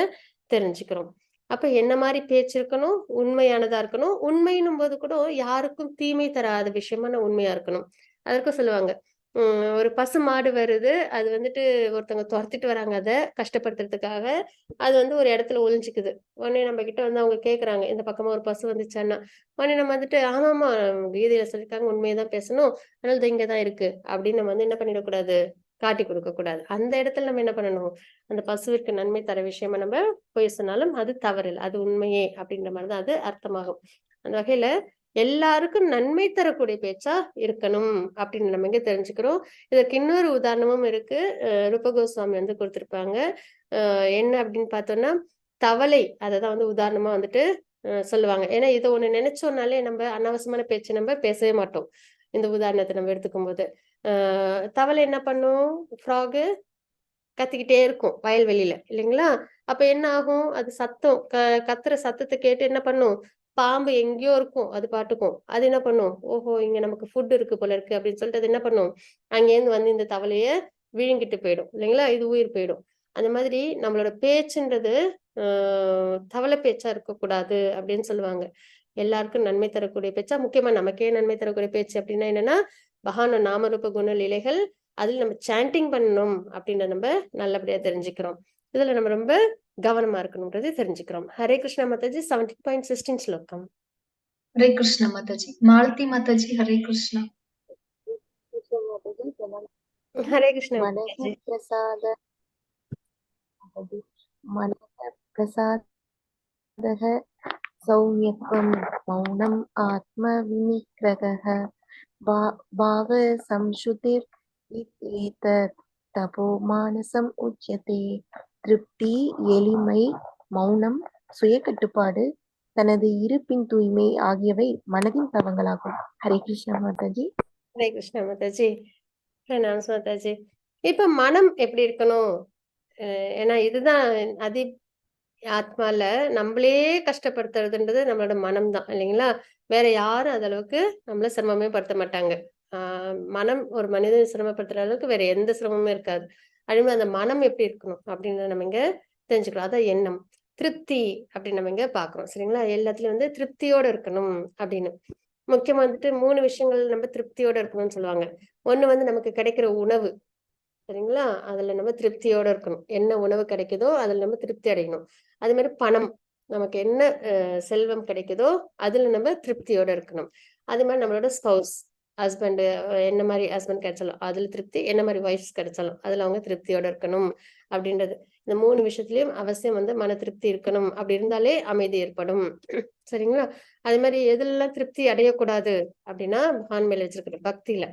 தெரிஞ்சுக்கிறோம். அப்ப என்ன மாதிரி பேச்சு இருக்கணும், உண்மையானதா இருக்கணும். உண்மைன்னும் போது கூட யாருக்கும் தீமை தராத விஷயமான உண்மையா இருக்கணும். அதற்கும் சொல்லுவாங்க, ஒரு பசு மாடு வருது, அது வந்துட்டு ஒருத்தவங்க துரத்திட்டு வராங்க, அதை கஷ்டப்படுத்துறதுக்காக. அது வந்து ஒரு இடத்துல ஒளிஞ்சுக்குது. உடனே நம்ம கிட்ட வந்து அவங்க கேக்குறாங்க, இந்த பக்கமா ஒரு பசு வந்துச்சான்னா, உடனே நம்ம வந்துட்டு ஆமாமா, கீதையில சொல்லிருக்காங்க, உண்மையதான் பேசணும், அதனால இது இங்கதான் இருக்கு அப்படின்னு நம்ம வந்து என்ன பண்ணிடக்கூடாது, காட்டி கொடுக்க கூடாது. அந்த இடத்துல நம்ம என்ன பண்ணணும், அந்த பசுவிற்கு நன்மை தர விஷயமா நம்ம போய் சொன்னாலும் அது தவறில்லை, அது உண்மையே அப்படின்ற மாதிரிதான் அது அர்த்தமாகும். அந்த வகையில எல்லாருக்கும் நன்மை தரக்கூடிய பேச்சா இருக்கணும் அப்படின்னு நம்ம இங்க தெரிஞ்சுக்கிறோம். இதற்கு இன்னொரு உதாரணமும் இருக்கு. ரூப கோஸ்வாமி வந்து கொடுத்திருப்பாங்க. என்ன அப்படின்னு பார்த்தோம்னா, தவளை அததான் வந்து உதாரணமா வந்துட்டு சொல்லுவாங்க. ஏன்னா இதை ஒண்ணு நினைச்சோம்னாலே நம்ம அனாவசியமான பேச்சு நம்ம பேசவே மாட்டோம். இந்த உதாரணத்தை நம்ம எடுத்துக்கும் போது தவளை என்ன பண்ணும், ஃப்ராகு கத்திக்கிட்டே இருக்கும் வயல்வெளியில இல்லைங்களா? அப்ப என்ன ஆகும், அது சத்தம் கத்துற சத்தத்தை கேட்டு என்ன பண்ணும், பாம்பு எங்கேயோ இருக்கும் அது பாட்டுக்கும், அது என்ன பண்ணும், ஓஹோ இங்க நமக்கு ஃபுட் இருக்கு போல இருக்கு அப்படின்னு சொல்லிட்டு அது என்ன பண்ணும், அங்கேருந்து வந்து இந்த தவளைய விழுங்கிட்டு போயிடும் இல்லைங்களா? இது உயிர் போயிடும். அந்த மாதிரி நம்மளோட பேச்சுன்றது தவளை பேச்சா இருக்கக்கூடாது அப்படின்னு சொல்லுவாங்க. எல்லாருக்கும் நன்மை தரக்கூடிய பேச்சா, முக்கியமா நமக்கே நன்மை தரக்கூடிய பேச்சு அப்படின்னா என்னன்னா, பகவானோட நாமரூப குண லீலைகள், அதில் நம்ம சாண்டிங் பண்ணணும் அப்படின்றத நம்ம நல்லபடியா தெரிஞ்சுக்கிறோம். இதுல நம்ம ரொம்ப கவனமா இருக்கணும்ன்றது தெரிஞ்சுக்கிறோம். ஹரே கிருஷ்ணா மாதாஜி. 17.16 ஸ்லோகம். हरे कृष्णा माताजी। मालती माताजी, हरे कृष्णा। ஹரே கிருஷ்ணா मनः மாதாஜி. प्रसाद मनः प्रसादः सौम्यत्वं मौनम् आत्मविनिग्रहः भावसंशुतिरेतत् तपो मानसम् उच्यते. திருப்தி, எளிமை, மௌனம், சுயக்கட்டுப்பாடு, தனது இருப்பின் தூய்மை ஆகியவை மனதின் தவங்களாகும். ஹரே கிருஷ்ணா மாதாஜி. ஹரே கிருஷ்ணா மாதாஜி. பிரணாம் மாதாஜி. இப்ப மனம் எப்படி இருக்கணும், ஏன்னா இதுதான் அதி ஆத்மால நம்மளே கஷ்டப்படுத்துறதுன்றது நம்மளோட மனம் தான் இல்லைங்களா? வேற யாரும் அது அளவுக்கு நம்மள சிரமமே படுத்த மாட்டாங்க. மனம் ஒரு மனிதனை சிரமப்படுத்துற அளவுக்கு வேற எந்த சிரமமும் இருக்காது. அதே அந்த மனம் எப்படி இருக்கணும் அப்படின்னு நம்ம இங்க தெரிஞ்சுக்கிறோம். அதான் எண்ணம். திருப்தி அப்படின்னு நம்ம இங்க பாக்குறோம் சரிங்களா? எல்லாத்துலயும் வந்து திருப்தியோட இருக்கணும் அப்படின்னு. முக்கியமா வந்துட்டு 3 விஷயங்கள் நம்ம திருப்தியோட இருக்கணும்னு சொல்லுவாங்க. ஒண்ணு வந்து நமக்கு கிடைக்கிற உணவு சரிங்களா? அதுல நம்ம திருப்தியோட இருக்கணும். என்ன உணவு கிடைக்குதோ அதுல நம்ம திருப்தி அடையணும். அதே மாதிரி பணம், நமக்கு என்ன செல்வம் கிடைக்குதோ அதுல நம்ம திருப்தியோட இருக்கணும். அதே மாதிரி நம்மளோட ஸ்பௌஸ், ஹஸ்பண்ட், என்ன மாதிரி ஹஸ்பண்ட் கிடைச்சாலும் அதுல திருப்தி, என்ன மாதிரி ஒய்ஃப்ஸ் கிடைச்சாலும் அதுல அவங்க திருப்தியோட இருக்கணும் அப்படின்றது. இந்த 3 விஷயத்திலயும் அவசியம் வந்து மன திருப்தி இருக்கணும். அப்படி இருந்தாலே அமைதி ஏற்படும் சரிங்களா? அதே மாதிரி எதுலாம் திருப்தி அடையக்கூடாது அப்படின்னா, பகவான் மேல வச்சிருக்கிற பக்தியில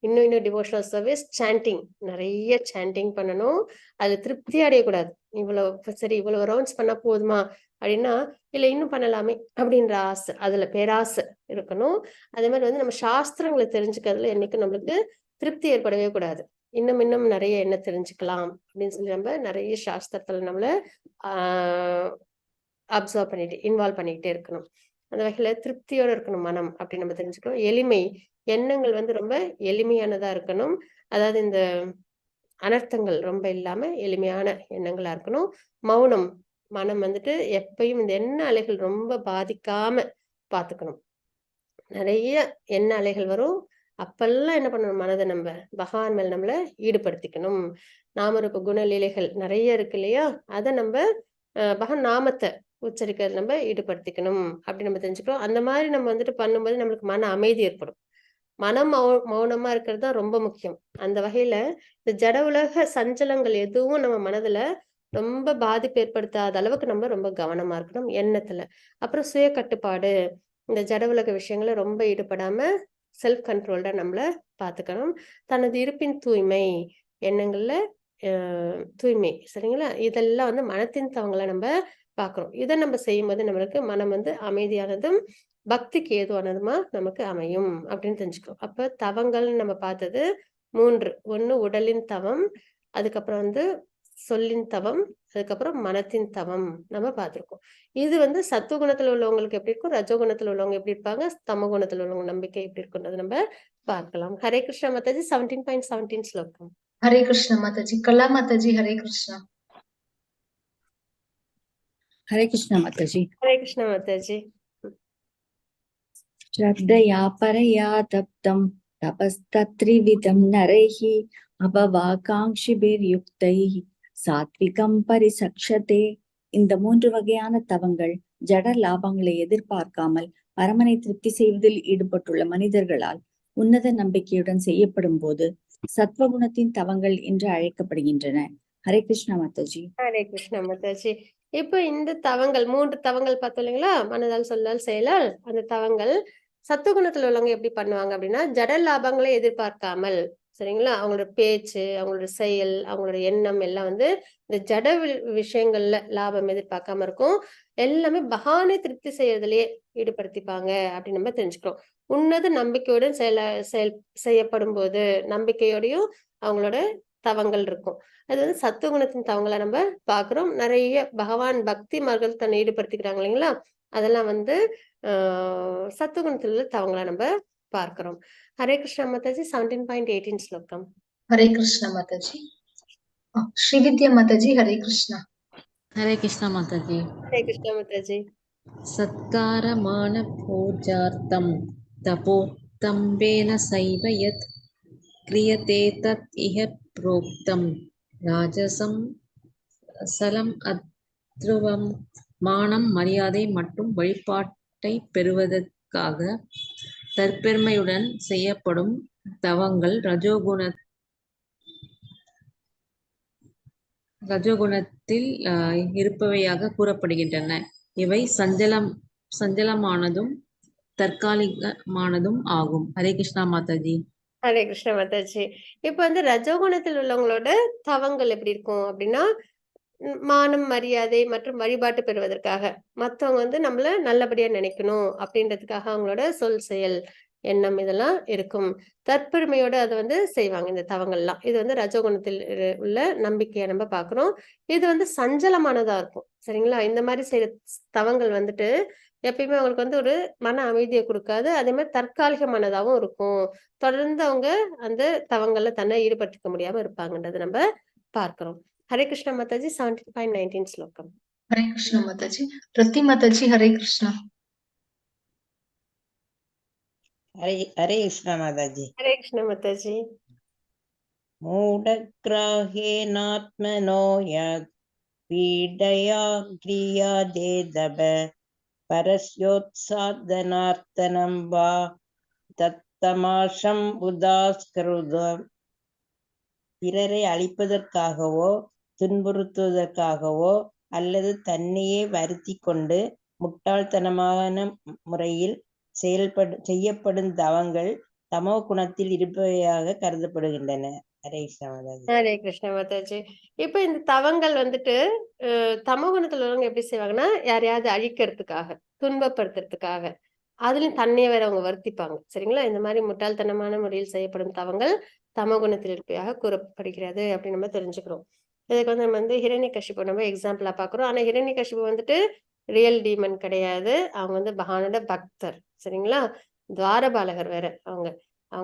இன்னும் டிவோஷனல் சர்வீஸ், சாண்டிங், நிறைய சாண்டிங் பண்ணணும். அது திருப்தி அடையக்கூடாது. இவ்வளவு சரி, இவ்வளவு ரவுண்ட்ஸ் பண்ணா போதுமா அப்படின்னா, இல்ல இன்னும் பண்ணலாமே அப்படின்ற ஆசை, அதுல பேராசை இருக்கணும். அதே மாதிரி வந்து நம்ம சாஸ்திரங்களை தெரிஞ்சுக்கிறதுல என்னைக்கும் நம்மளுக்கு திருப்தி ஏற்படவே கூடாது. இன்னும் இன்னும் நிறைய என்ன தெரிஞ்சுக்கலாம் அப்படின்னு சொல்லி நம்ம நிறைய சாஸ்திரத்துல நம்மள அப்சர்வ் பண்ணிட்டு இன்வால்வ் பண்ணிக்கிட்டே இருக்கணும். அந்த வகையில திருப்தியோட இருக்கணும் மனம் அப்படின்னு நம்ம தெரிஞ்சுக்கிறோம். எளிமை, எண்ணங்கள் வந்து ரொம்ப எளிமையானதா இருக்கணும். அதாவது இந்த அனர்த்தங்கள் ரொம்ப இல்லாம எளிமையான எண்ணங்களா இருக்கணும். மௌனம், மனம் வந்துட்டு எப்பயும் இந்த எண்ண அலைகள் ரொம்ப பாதிக்காம பாத்துக்கணும். நிறைய எண்ண அலைகள் வரும், அப்பெல்லாம் என்ன பண்ணணும், மனதை நம்ம பகவான் மேல நம்மள ஈடுபடுத்திக்கணும். நாமரூப குணலீலைகள் நிறைய இருக்கு இல்லையா, அதை நம்ம பகவான் நாமத்தை உச்சரிக்கிறது நம்ம ஈடுபடுத்திக்கணும் அப்படின்னு நம்ம தெரிஞ்சுக்கிறோம். அந்த மாதிரி நம்ம வந்துட்டு பண்ணும்போது நம்மளுக்கு மன அமைதி ஏற்படும். மனம் மௌனமா இருக்கிறது தான் ரொம்ப முக்கியம். அந்த வகையில இந்த ஜட உலக சஞ்சலங்கள் எதுவும் நம்ம மனதுல ரொம்ப பாதிப்பு ஏற்படுத்தாத அளவுக்கு நம்ம ரொம்ப கவனமா இருக்கணும் எண்ணத்துல. அப்புறம் சுய கட்டுப்பாடு, இந்த ஜட உலக விஷயங்கள ரொம்ப ஈடுபடாம செல்ஃப் கண்ட்ரோல்டா நம்மள பாத்துக்கணும். தனது இருப்பின் தூய்மை, எண்ணங்கள்ல தூய்மை, சரிங்களா? இதெல்லாம் வந்து மனத்தின் தவங்களை நம்ம பார்க்கிறோம். இதை நம்ம செய்யும்போது நம்மளுக்கு மனம் வந்து அமைதியானதும் பக்திக்கு ஏதுவானதுமா நமக்கு அமையும் அப்படின்னு தெரிஞ்சுக்கிறோம். அப்ப தவங்கள் நம்ம பார்த்தது 3. ஒண்ணு உடலின் தவம், அதுக்கப்புறம் வந்து சொல்லின் தவம், அதுக்கப்புறம் மனத்தின் தவம் நம்ம பார்த்திருக்கோம். இது வந்து சத்துவகுணத்துல உள்ளவங்களுக்கு எப்படி இருக்கும், ரஜோகுணத்துல உள்ளவங்க எப்படி இருப்பாங்க, தமோ குணத்துல உள்ளவங்க நம்பிக்கை எப்படி இருக்குன்றது நம்ம பார்க்கலாம். ஹரே கிருஷ்ணா மாதாஜி. 17.17 ஸ்லோகம். हरे कृष्णा माताजी। कला माताजी हरे कृष्णा। हरे कृष्णा माताजी। हरे कृष्णा माताजी। श्रद्धया परया तप्तं तपस्तत्त्रिविधं नरैः अभवाकाङ्क्षिभिर्युक्तैः சாத்விகம் பரிசக்ஷதே. இந்த 3 வகையான தவங்கள் ஜட லாபங்களை எதிர்பார்க்காமல் பரமனை திருப்தி செய்வதில் ஈடுபட்டுள்ள மனிதர்களால் உன்னத நம்பிக்கையுடன் செய்யப்படும் போது சத்வகுணத்தின் தவங்கள் என்று அழைக்கப்படுகின்றன. ஹரே கிருஷ்ணா மாதாஜி. ஹரே கிருஷ்ணா மாதாஜி. இப்ப இந்த தவங்கள் 3 தவங்கள் பார்த்தோம் இல்லைங்களா, மனதால் சொல்லால் செயலால். அந்த தவங்கள் சத்துவகுணத்துல உள்ளவங்க எப்படி பண்ணுவாங்க அப்படின்னா, ஜட லாபங்களை எதிர்பார்க்காமல், சரிங்களா, அவங்களோட பேச்சு, அவங்களோட செயல், அவங்களோட எண்ணம் எல்லாம் வந்து இந்த ஜட விஷயங்கள்ல லாபம் எதிர்பார்க்காம இருக்கும். எல்லாமே பகவானை திருப்தி செய்யறதுலயே ஈடுபடுத்திப்பாங்க அப்படின்னு நம்ம தெரிஞ்சுக்கிறோம். உன்னத நம்பிக்கையுடன் செய்யப்படும் போது நம்பிக்கையோடையும் அவங்களோட தவங்கள் இருக்கும். அது வந்து சத்துவகுணத்தின் தவங்களை நம்ம பாக்குறோம். நிறைய பகவான் பக்தி மார்க்கத்தில் தன்னை ஈடுபடுத்திக்கிறாங்க இல்லைங்களா, அதெல்லாம் வந்து சத்துவகுணத்தில் உள்ள தவங்களை நம்ம பார்க்கிறோம். ஹரே கிருஷ்ணா மாதாஜி. 17.18 ஸ்லோகம். हरे कृष्णा माताजी। श्रीविद्या माताजी हरे कृष्णा। हरे कृष्णा माताजी। हरे कृष्णा माताजी। सत्कारमान पूजार्थं तपोत्तम्बेन सैव यत् क्रियते तत् इह प्रोक्तं राजसं சலம் அத்ருவம். மானம் மரியாதை மற்றும் வழிபாட்டை பெறுவதற்காக தற்பெருமையுடன் செய்யப்படும் தவங்கள் ரஜோகுணத்தில் இருப்பவையாக கூறப்படுகின்றன. இவை சஞ்சலமானதும் தற்காலிகமானதும் ஆகும். ஹரே கிருஷ்ணா மாதாஜி. ஹரே கிருஷ்ணா மாதாஜி. இப்ப வந்து ரஜோகுணத்தில் உள்ளவங்களோட தவங்கள் எப்படி இருக்கும் அப்படின்னா, மானம் மரியாதை மற்றும் வழிபாட்டு பெறுவதற்காக, மத்தவங்க வந்து நம்மள நல்லபடியா நினைக்கணும் அப்படின்றதுக்காக அவங்களோட சொல் செயல் எண்ணம் இதெல்லாம் இருக்கும். தற்பெருமையோட அதை வந்து செய்வாங்க இந்த தவங்கள்லாம். இது வந்து ரஜோகுணத்தில் உள்ள நம்பிக்கையை நம்ம பாக்குறோம். இது வந்து சஞ்சலமானதா இருக்கும், சரிங்களா? இந்த மாதிரி செய்யற தவங்கள் வந்துட்டு எப்பயுமே அவங்களுக்கு வந்து ஒரு மன அமைதியை கொடுக்காது. அதே மாதிரி தற்காலிகமானதாகவும் இருக்கும். தொடர்ந்து அவங்க அந்த தவங்கள்ல தன்னை ஈடுபடுத்திக்க முடியாம இருப்பாங்கன்றதை நம்ம பார்க்கிறோம். हरे कृष्णा माताजी। 17.19 श्लोकम. हरे कृष्णा माताजी। रति माताजी हरे कृष्णा। हरे कृष्णा माताजी। हरे कृष्णा माताजी। मूढग्राह्येनात्मनो यत् पीडया क्रियादे दब परस्योत्सादनार्तनं वा தத்தமாஷம் உதாஸ்கருதம். பிறரை அழிப்பதற்காகவோ துன்புறுத்துவதற்காகவோ அல்லது தன்னையே வருத்தி கொண்டு முட்டாள்தனமான முறையில் செய்யப்படும் தவங்கள் தமோ குணத்தில் இருப்பவையாக கருதப்படுகின்றன. ஹரே கிருஷ்ணா மாதாஜி. ஹரே கிருஷ்ணா மாதாஜி. இப்ப இந்த தவங்கள் வந்துட்டு தமோ குணத்துல உள்ளவங்க எப்படி செய்வாங்கன்னா, யாரையாவது அழிக்கிறதுக்காக, துன்பப்படுத்துறதுக்காக, அதுலயும் தன்னையே வேற அவங்க வருத்திப்பாங்க, சரிங்களா? இந்த மாதிரி முட்டாள்தனமான முறையில் செய்யப்படும் தவங்கள் தமோகுணத்தில் இருப்பதாக கூறப்படுகிறது அப்படின்னு நம்ம தெரிஞ்சுக்கிறோம். இதுக்கு வந்து நம்ம வந்து ஹிரண்யகசிபு நம்ம எக்ஸாம்பிளா பாக்குறோம். ஆனா ஹிரண்யகசிபு வந்துட்டு ரியல் டீமன் கிடையாது. அவங்க வந்து பகவானோட பக்தர், சரிங்களா? துவாரபாலகர் வேற. அவங்க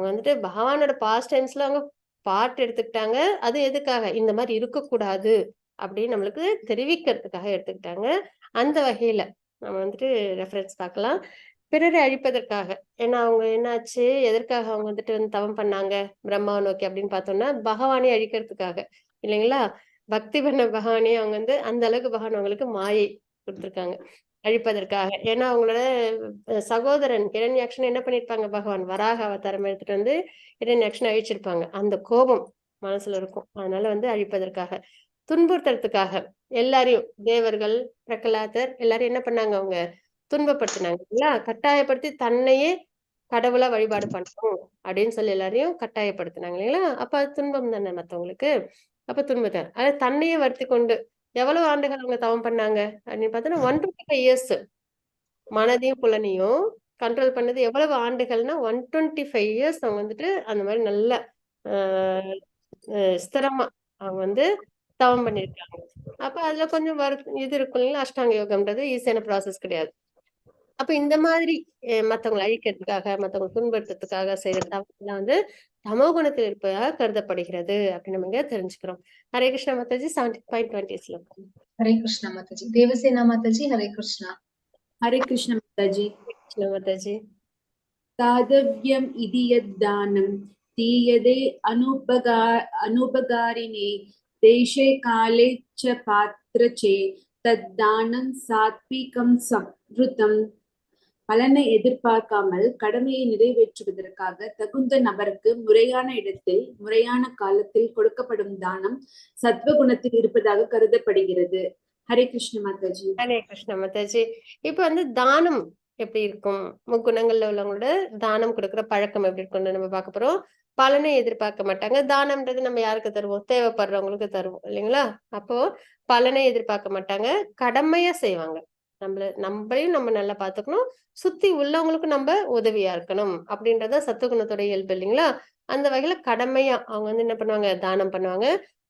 வந்துட்டு பகவானோட பாஸ்ட் டைம்ஸ்ல அவங்க பாட்டு எடுத்துக்கிட்டாங்க. அது எதுக்காக? இந்த மாதிரி இருக்கக்கூடாது அப்படின்னு நம்மளுக்கு தெரிவிக்கிறதுக்காக எடுத்துக்கிட்டாங்க. அந்த வகையில நம்ம வந்துட்டு ரெஃபரன்ஸ் பார்க்கலாம். பிறரை அழிப்பதற்காக. ஏன்னா அவங்க என்னாச்சு, எதற்காக அவங்க வந்துட்டு வந்து தவம் பண்ணாங்க பிரம்மாவை நோக்கி அப்படின்னு பார்த்தோம்னா, பகவானை அழிக்கிறதுக்காக இல்லைங்களா? பக்தி பண்ண பகவானே அவங்க வந்து அந்த அளவுக்கு பகவான் அவங்களுக்கு மாயை கொடுத்துருக்காங்க அழிப்பதற்காக. ஏன்னா அவங்களோட சகோதரன் ஹிரண்யாக்ஷன் என்ன பண்ணிருப்பாங்க, பகவான் வராக அவதாரம் எடுத்துட்டு வந்து ஹிரண்யாக்ஷன் அழிச்சிருப்பாங்க. அந்த கோபம் மனசுல இருக்கும். அதனால வந்து அழிப்பதற்காக, துன்புறுத்துறதுக்காக எல்லாரையும், தேவர்கள், பிரகலாதர் எல்லாரும் என்ன பண்ணாங்க, அவங்க துன்பப்படுத்தினாங்க இல்லையா? கட்டாயப்படுத்தி தன்னையே கடவுளா வழிபாடு பண்ணணும் அப்படின்னு சொல்லி எல்லாரையும் கட்டாயப்படுத்தினாங்க இல்லைங்களா? அப்ப அது துன்பம் தானே மத்தவங்களுக்கு. அப்ப துன்பத்தை அதை தன்னையே வருத்தி கொண்டு எவ்வளவு ஆண்டுகள் அவங்க தவம் பண்ணாங்க அப்படின்னு பார்த்தோன்னா 125 இயர்ஸ் மனதையும் புலனையும் கண்ட்ரோல் பண்ணது எவ்வளவு ஆண்டுகள்னா 125 இயர்ஸ் அவங்க வந்துட்டு அந்த மாதிரி நல்ல ஸ்திரமா அவங்க வந்து தவம் பண்ணிருக்காங்க. அப்ப அதுல கொஞ்சம் இது இருக்கும் இல்லைங்களா, அஷ்டாங்க யோகம்ன்றது ஈஸியான ப்ராசஸ் கிடையாது. அப்ப இந்த மாதிரி மத்தவங்களை அழிக்கிறதுக்காக மத்தவங்களை துன்புறுத்துறதுக்காக செய்யற தவறுலாம் வந்து தமோ குணத்தில் இருப்பதாக கருதப்படுகிறது அப்படின்னு நம்ம இங்க தெரிஞ்சுக்கிறோம். ஹரே கிருஷ்ணா மாதாஜி 17.20 ஸ்லோகம். ஹரே கிருஷ்ணா மாதாஜி. தேவசேனா மாதாஜி ஹரே கிருஷ்ணா. ஹரே கிருஷ்ண மாதாஜி. கிருஷ்ண மாதாஜி. தாதவ்யம் இதி யத்தானம் தீயதே அனுபகாரிணே தேசே காலே ச பாத்ரசே தத்தானம் சாத்விகம் சம்ருதம். பலனை எதிர்பார்க்காமல் கடமையை நிறைவேற்றுவதற்காக தகுந்த நபருக்கு முறையான இடத்தில் முறையான காலத்தில் கொடுக்கப்படும் தானம் சத்வகுணத்தில் இருப்பதாக கருதப்படுகிறது. ஹரே கிருஷ்ண மாதாஜி. ஹரே கிருஷ்ண மாதாஜி. இப்ப வந்து தானம் எப்படி இருக்கும், முக்குணங்கள்ல உள்ளவங்களோட தானம் கொடுக்குற பழக்கம் எப்படி இருக்கும்னு நம்ம பார்க்க போறோம். பலனை எதிர்பார்க்க மாட்டாங்க. தானம்ன்றது நம்ம யாருக்கு தருவோம், தேவைப்படுறவங்களுக்கு தருவோம் இல்லைங்களா. அப்போ பலனை எதிர்பார்க்க மாட்டாங்க, கடமையா செய்வாங்க. நம்மளையும் நம்ம நல்லா பாத்துக்கணும், சுத்தி உள்ளவங்களுக்கும் நம்ம உதவியா இருக்கணும் அப்படின்றத சத்துவகுணத்தோட இயல்பு இல்லைங்களா. அந்த வகையில கடமையா அவங்க வந்து என்ன பண்ணுவாங்க, தானம் பண்ணுவாங்க.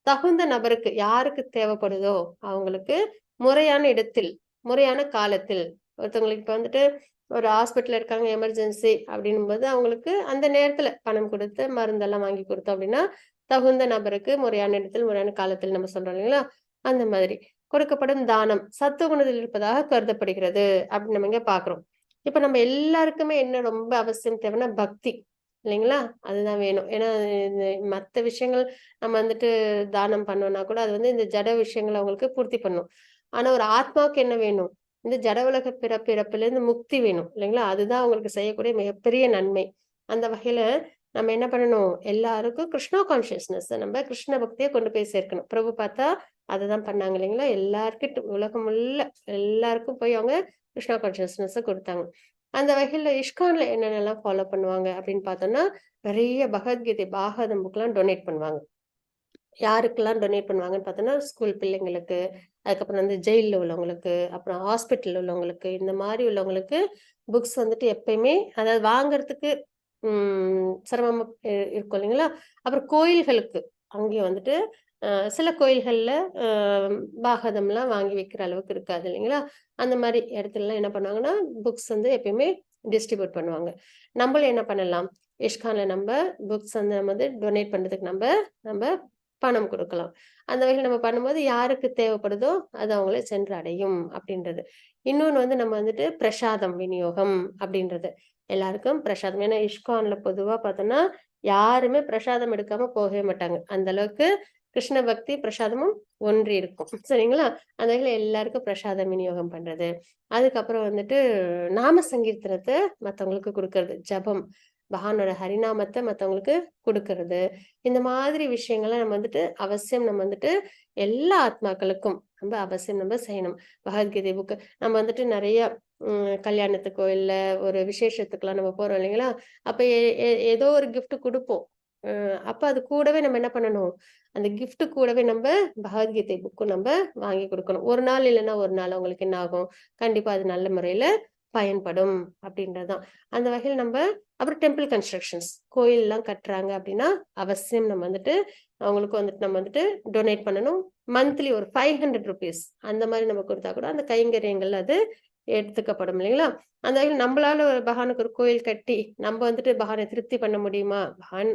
தகுந்த நபருக்கு யாருக்கு தேவைப்படுதோ அவங்களுக்கு முறையான இடத்தில் முறையான காலத்தில். ஒருத்தவங்களுக்கு இப்ப வந்துட்டு ஒரு ஹாஸ்பிட்டல் இருக்காங்க, எமர்ஜென்சி அப்படின்னும் போது அவங்களுக்கு அந்த நேரத்துல பணம் கொடுத்து மருந்தெல்லாம் வாங்கி கொடுத்தோம் அப்படின்னா தகுந்த நபருக்கு முறையான இடத்தில் முறையான காலத்தில் நம்ம சொல்றோம் இல்லைங்களா. அந்த மாதிரி கொடுக்கப்படும் தானம் சத்துவகுணத்தில் இருப்பதாக கருதப்படுகிறது அப்படின்னு நம்ம இங்க பாக்குறோம். இப்ப நம்ம எல்லாருக்குமே என்ன ரொம்ப அவசியம் தேவைன்னா பக்தி இல்லைங்களா, அதுதான் வேணும். ஏன்னா மற்ற விஷயங்கள் நம்ம வந்துட்டு தானம் பண்ணோம்னா கூட அது வந்து இந்த ஜட விஷயங்களை அவங்களுக்கு பூர்த்தி பண்ணும். ஆனா ஒரு ஆத்மாவுக்கு என்ன வேணும், இந்த ஜட உலக பிறப்பில இருந்து முக்தி வேணும் இல்லைங்களா. அதுதான் அவங்களுக்கு செய்யக்கூடிய மிகப்பெரிய நன்மை. அந்த வகையில நம்ம என்ன பண்ணணும், எல்லாருக்கும் கிருஷ்ணா கான்சியஸ்னஸ் நம்ம கிருஷ்ண பக்தியை கொண்டு போய் சேர்க்கணும். பிரபு பார்த்தா அதுதான் பண்ணாங்க இல்லைங்களா. எல்லாருக்கும் உலகம் உள்ள எல்லாருக்கும் போய் அவங்க கிருஷ்ணா கான்சியஸ்னஸ் கொடுத்தாங்க. அந்த வகையில இஸ்கான்ல என்னென்னலாம் ஃபாலோ பண்ணுவாங்க அப்படின்னு பார்த்தோம்னா நிறைய பகவத்கீதை பாகவதம் புக்லாம் டொனேட் பண்ணுவாங்க. யாருக்கெல்லாம் டொனேட் பண்ணுவாங்கன்னு பார்த்தோம்னா ஸ்கூல் பிள்ளைங்களுக்கு, அதுக்கப்புறம் வந்து ஜெயிலில் உள்ளவங்களுக்கு, அப்புறம் ஹாஸ்பிட்டல் உள்ளவங்களுக்கு, இந்த மாதிரி உள்ளவங்களுக்கு புக்ஸ் வந்துட்டு எப்பயுமே அதாவது வாங்குறதுக்கு சிரமமா இருக்கும் இல்லைங்களா. அப்புறம் கோயில்களுக்கு அங்கேயும் வந்துட்டு சில கோயில்கள்ல பாகதம்லாம் வாங்கி வைக்கிற அளவுக்கு இருக்காது இல்லைங்களா. அந்த மாதிரி இடத்துலலாம் என்ன பண்ணுவாங்கன்னா புக்ஸ் வந்து எப்பயுமே டிஸ்ட்ரிபியூட் பண்ணுவாங்க. நம்மளும் என்ன பண்ணலாம், இஸ்கான்ல நம்ம புக்ஸ் வந்து நம்ம வந்து டொனேட் பண்றதுக்கு நம்ம பணம் கொடுக்கலாம். அந்த வகையில் நம்ம பண்ணும்போது யாருக்கு தேவைப்படுதோ அது அவங்கள சென்று அடையும் அப்படின்றது. இன்னொன்று வந்து நம்ம வந்துட்டு பிரசாதம் விநியோகம் அப்படின்றது எல்லாருக்கும் பிரசாதம். ஏன்னா இஸ்கான்ல பொதுவா பார்த்தோம்னா யாருமே பிரசாதம் எடுக்காம போகவே மாட்டாங்க. அந்த அளவுக்கு கிருஷ்ண பக்தி பிரசாதமும் ஒன்றி இருக்கும் சரிங்களா. அந்த வகையில எல்லாருக்கும் பிரசாதம் விநியோகம் பண்றது. அதுக்கப்புறம் வந்துட்டு நாம சங்கீர்த்தனத்தை மற்றவங்களுக்கு கொடுக்கறது, ஜபம் பகவானோட ஹரிநாமத்தை மற்றவங்களுக்கு கொடுக்கறது. இந்த மாதிரி விஷயங்கள்லாம் நம்ம வந்துட்டு அவசியம் நம்ம வந்துட்டு எல்லா ஆத்மாக்களுக்கும் நம்ம அவசியம் நம்ம செய்யணும். பகவத்கீதை புக்கு நம்ம வந்துட்டு நிறைய கல்யாணத்துக்கோ இல்ல ஒரு விசேஷத்துக்கெல்லாம் நம்ம போறோம் இல்லைங்களா. அப்ப ஏதோ ஒரு கிஃப்ட் கொடுப்போம். அப்ப அது கூடவே நம்ம என்ன பண்ணணும், அந்த கிஃப்ட் கூடவே நம்ம பகவத்கீதை புக்கும் நம்ம வாங்கி கொடுக்கணும். ஒரு நாள் இல்லைன்னா ஒரு நாள் அவங்களுக்கு என்ன ஆகும், கண்டிப்பா அது நல்ல முறையில பயன்படும் அப்படின்றதுதான். அந்த வகையில் நம்ம அப்புறம் டெம்பிள் கன்ஸ்ட்ரக்ஷன்ஸ் கோயில் எல்லாம் கட்டுறாங்க அப்படின்னா அவசியம் நம்ம வந்துட்டு அவங்களுக்கு வந்துட்டு நம்ம வந்துட்டு டொனேட் பண்ணணும். மந்த்லி ஒரு 500 rupees அந்த மாதிரி நம்ம கொடுத்தா கூட அந்த கைங்கரியங்கள் அது எடுத்துக்கப்படும் இல்லைங்களா. அந்த வகையில் நம்மளால ஒரு பகவானுக்கு ஒரு கோயில் கட்டி நம்ம வந்துட்டு பகவானை திருப்தி பண்ண முடியுமா, பகவான்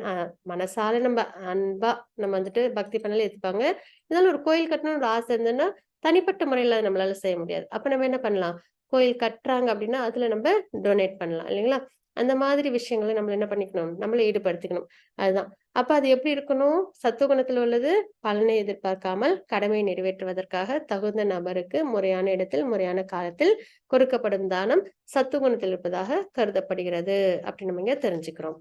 மனசால நம்ம அன்பா நம்ம வந்துட்டு பக்தி பண்ணாலும் ஏத்துப்பாங்க. இதனால ஒரு கோயில் கட்டணும்னு ஒரு ஆசை இருந்ததுன்னா தனிப்பட்ட முறையில நம்மளால செய்ய முடியாது. அப்ப நம்ம என்ன பண்ணலாம், கோயில் கட்டுறாங்க அப்படின்னா அதுல நம்ம டொனேட் பண்ணலாம் இல்லைங்களா. அந்த மாதிரி விஷயங்களை நம்ம என்ன பண்ணிக்கணும், நம்மள ஈடுபடுத்திக்கணும். அதுதான். அப்ப அது எப்படி இருக்கணும், சத்துவகுணத்துல உள்ளது பலனை எதிர்பார்க்காமல் கடமையை நிறைவேற்றுவதற்காக தகுந்த நபருக்கு முறையான இடத்தில் முறையான காலத்தில் கொடுக்கப்படும் தானம் சத்துவகுணத்தில் இருப்பதாக கருதப்படுகிறது அப்படின்னு நம்ம இங்க தெரிஞ்சுக்கிறோம்.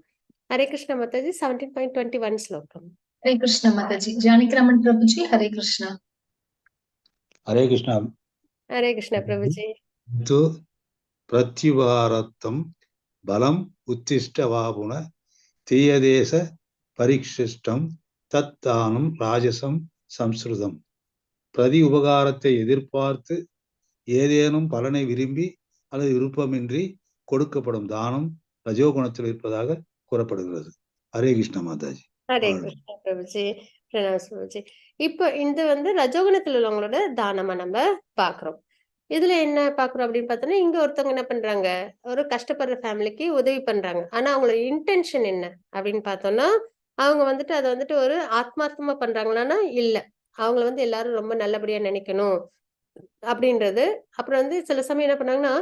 ஹரே கிருஷ்ண மாதாஜி 17.21 ஸ்லோகம். ஹரே கிருஷ்ண மாதாஜி. ஜானகிராமன் பிரபுஜி ஹரே கிருஷ்ணா. ஹரே கிருஷ்ணா. ஹரே கிருஷ்ண பிரபுஜி. பிரத்யுபாரத்தம் பலம் உத்திஷ்ட வாபுன தீயதேச பரீட்சிஷ்டம் தத் தானம் ராஜசம் சம்ஸ்கிருதம். பிரதி உபகாரத்தை எதிர்பார்த்து ஏதேனும் பலனை விரும்பி அல்லது விருப்பமின்றி கொடுக்கப்படும் தானம் ரஜோகுணத்தில் இருப்பதாக கூறப்படுகிறது. ஹரே கிருஷ்ண மாதாஜி. ஹரே கிருஷ்ணா பிரபுஜி, பிரணாம் பிரபுஜி. இப்போ இது வந்து ரஜோகுணத்தில் உள்ளவங்களோட தானமா நம்ம பாக்குறோம். இதுல என்ன பாக்குறோம் அப்படின்னு பார்த்தோம்னா, இங்க ஒருத்தவங்க என்ன பண்றாங்க, ஒரு கஷ்டப்படுற ஃபேமிலிக்கு உதவி பண்றாங்க. ஆனா அவங்களோட இன்டென்ஷன் என்ன அப்படின்னு பார்த்தோம்னா, அவங்க வந்துட்டு அதை வந்துட்டு ஒரு ஆத்மார்த்தமா பண்றாங்களான்னா இல்ல. அவங்கள வந்து எல்லாரும் ரொம்ப நல்லபடியா நினைக்கணும் அப்படின்றது. அப்புறம் வந்து சில சமயம் என்ன பண்ணாங்கன்னா,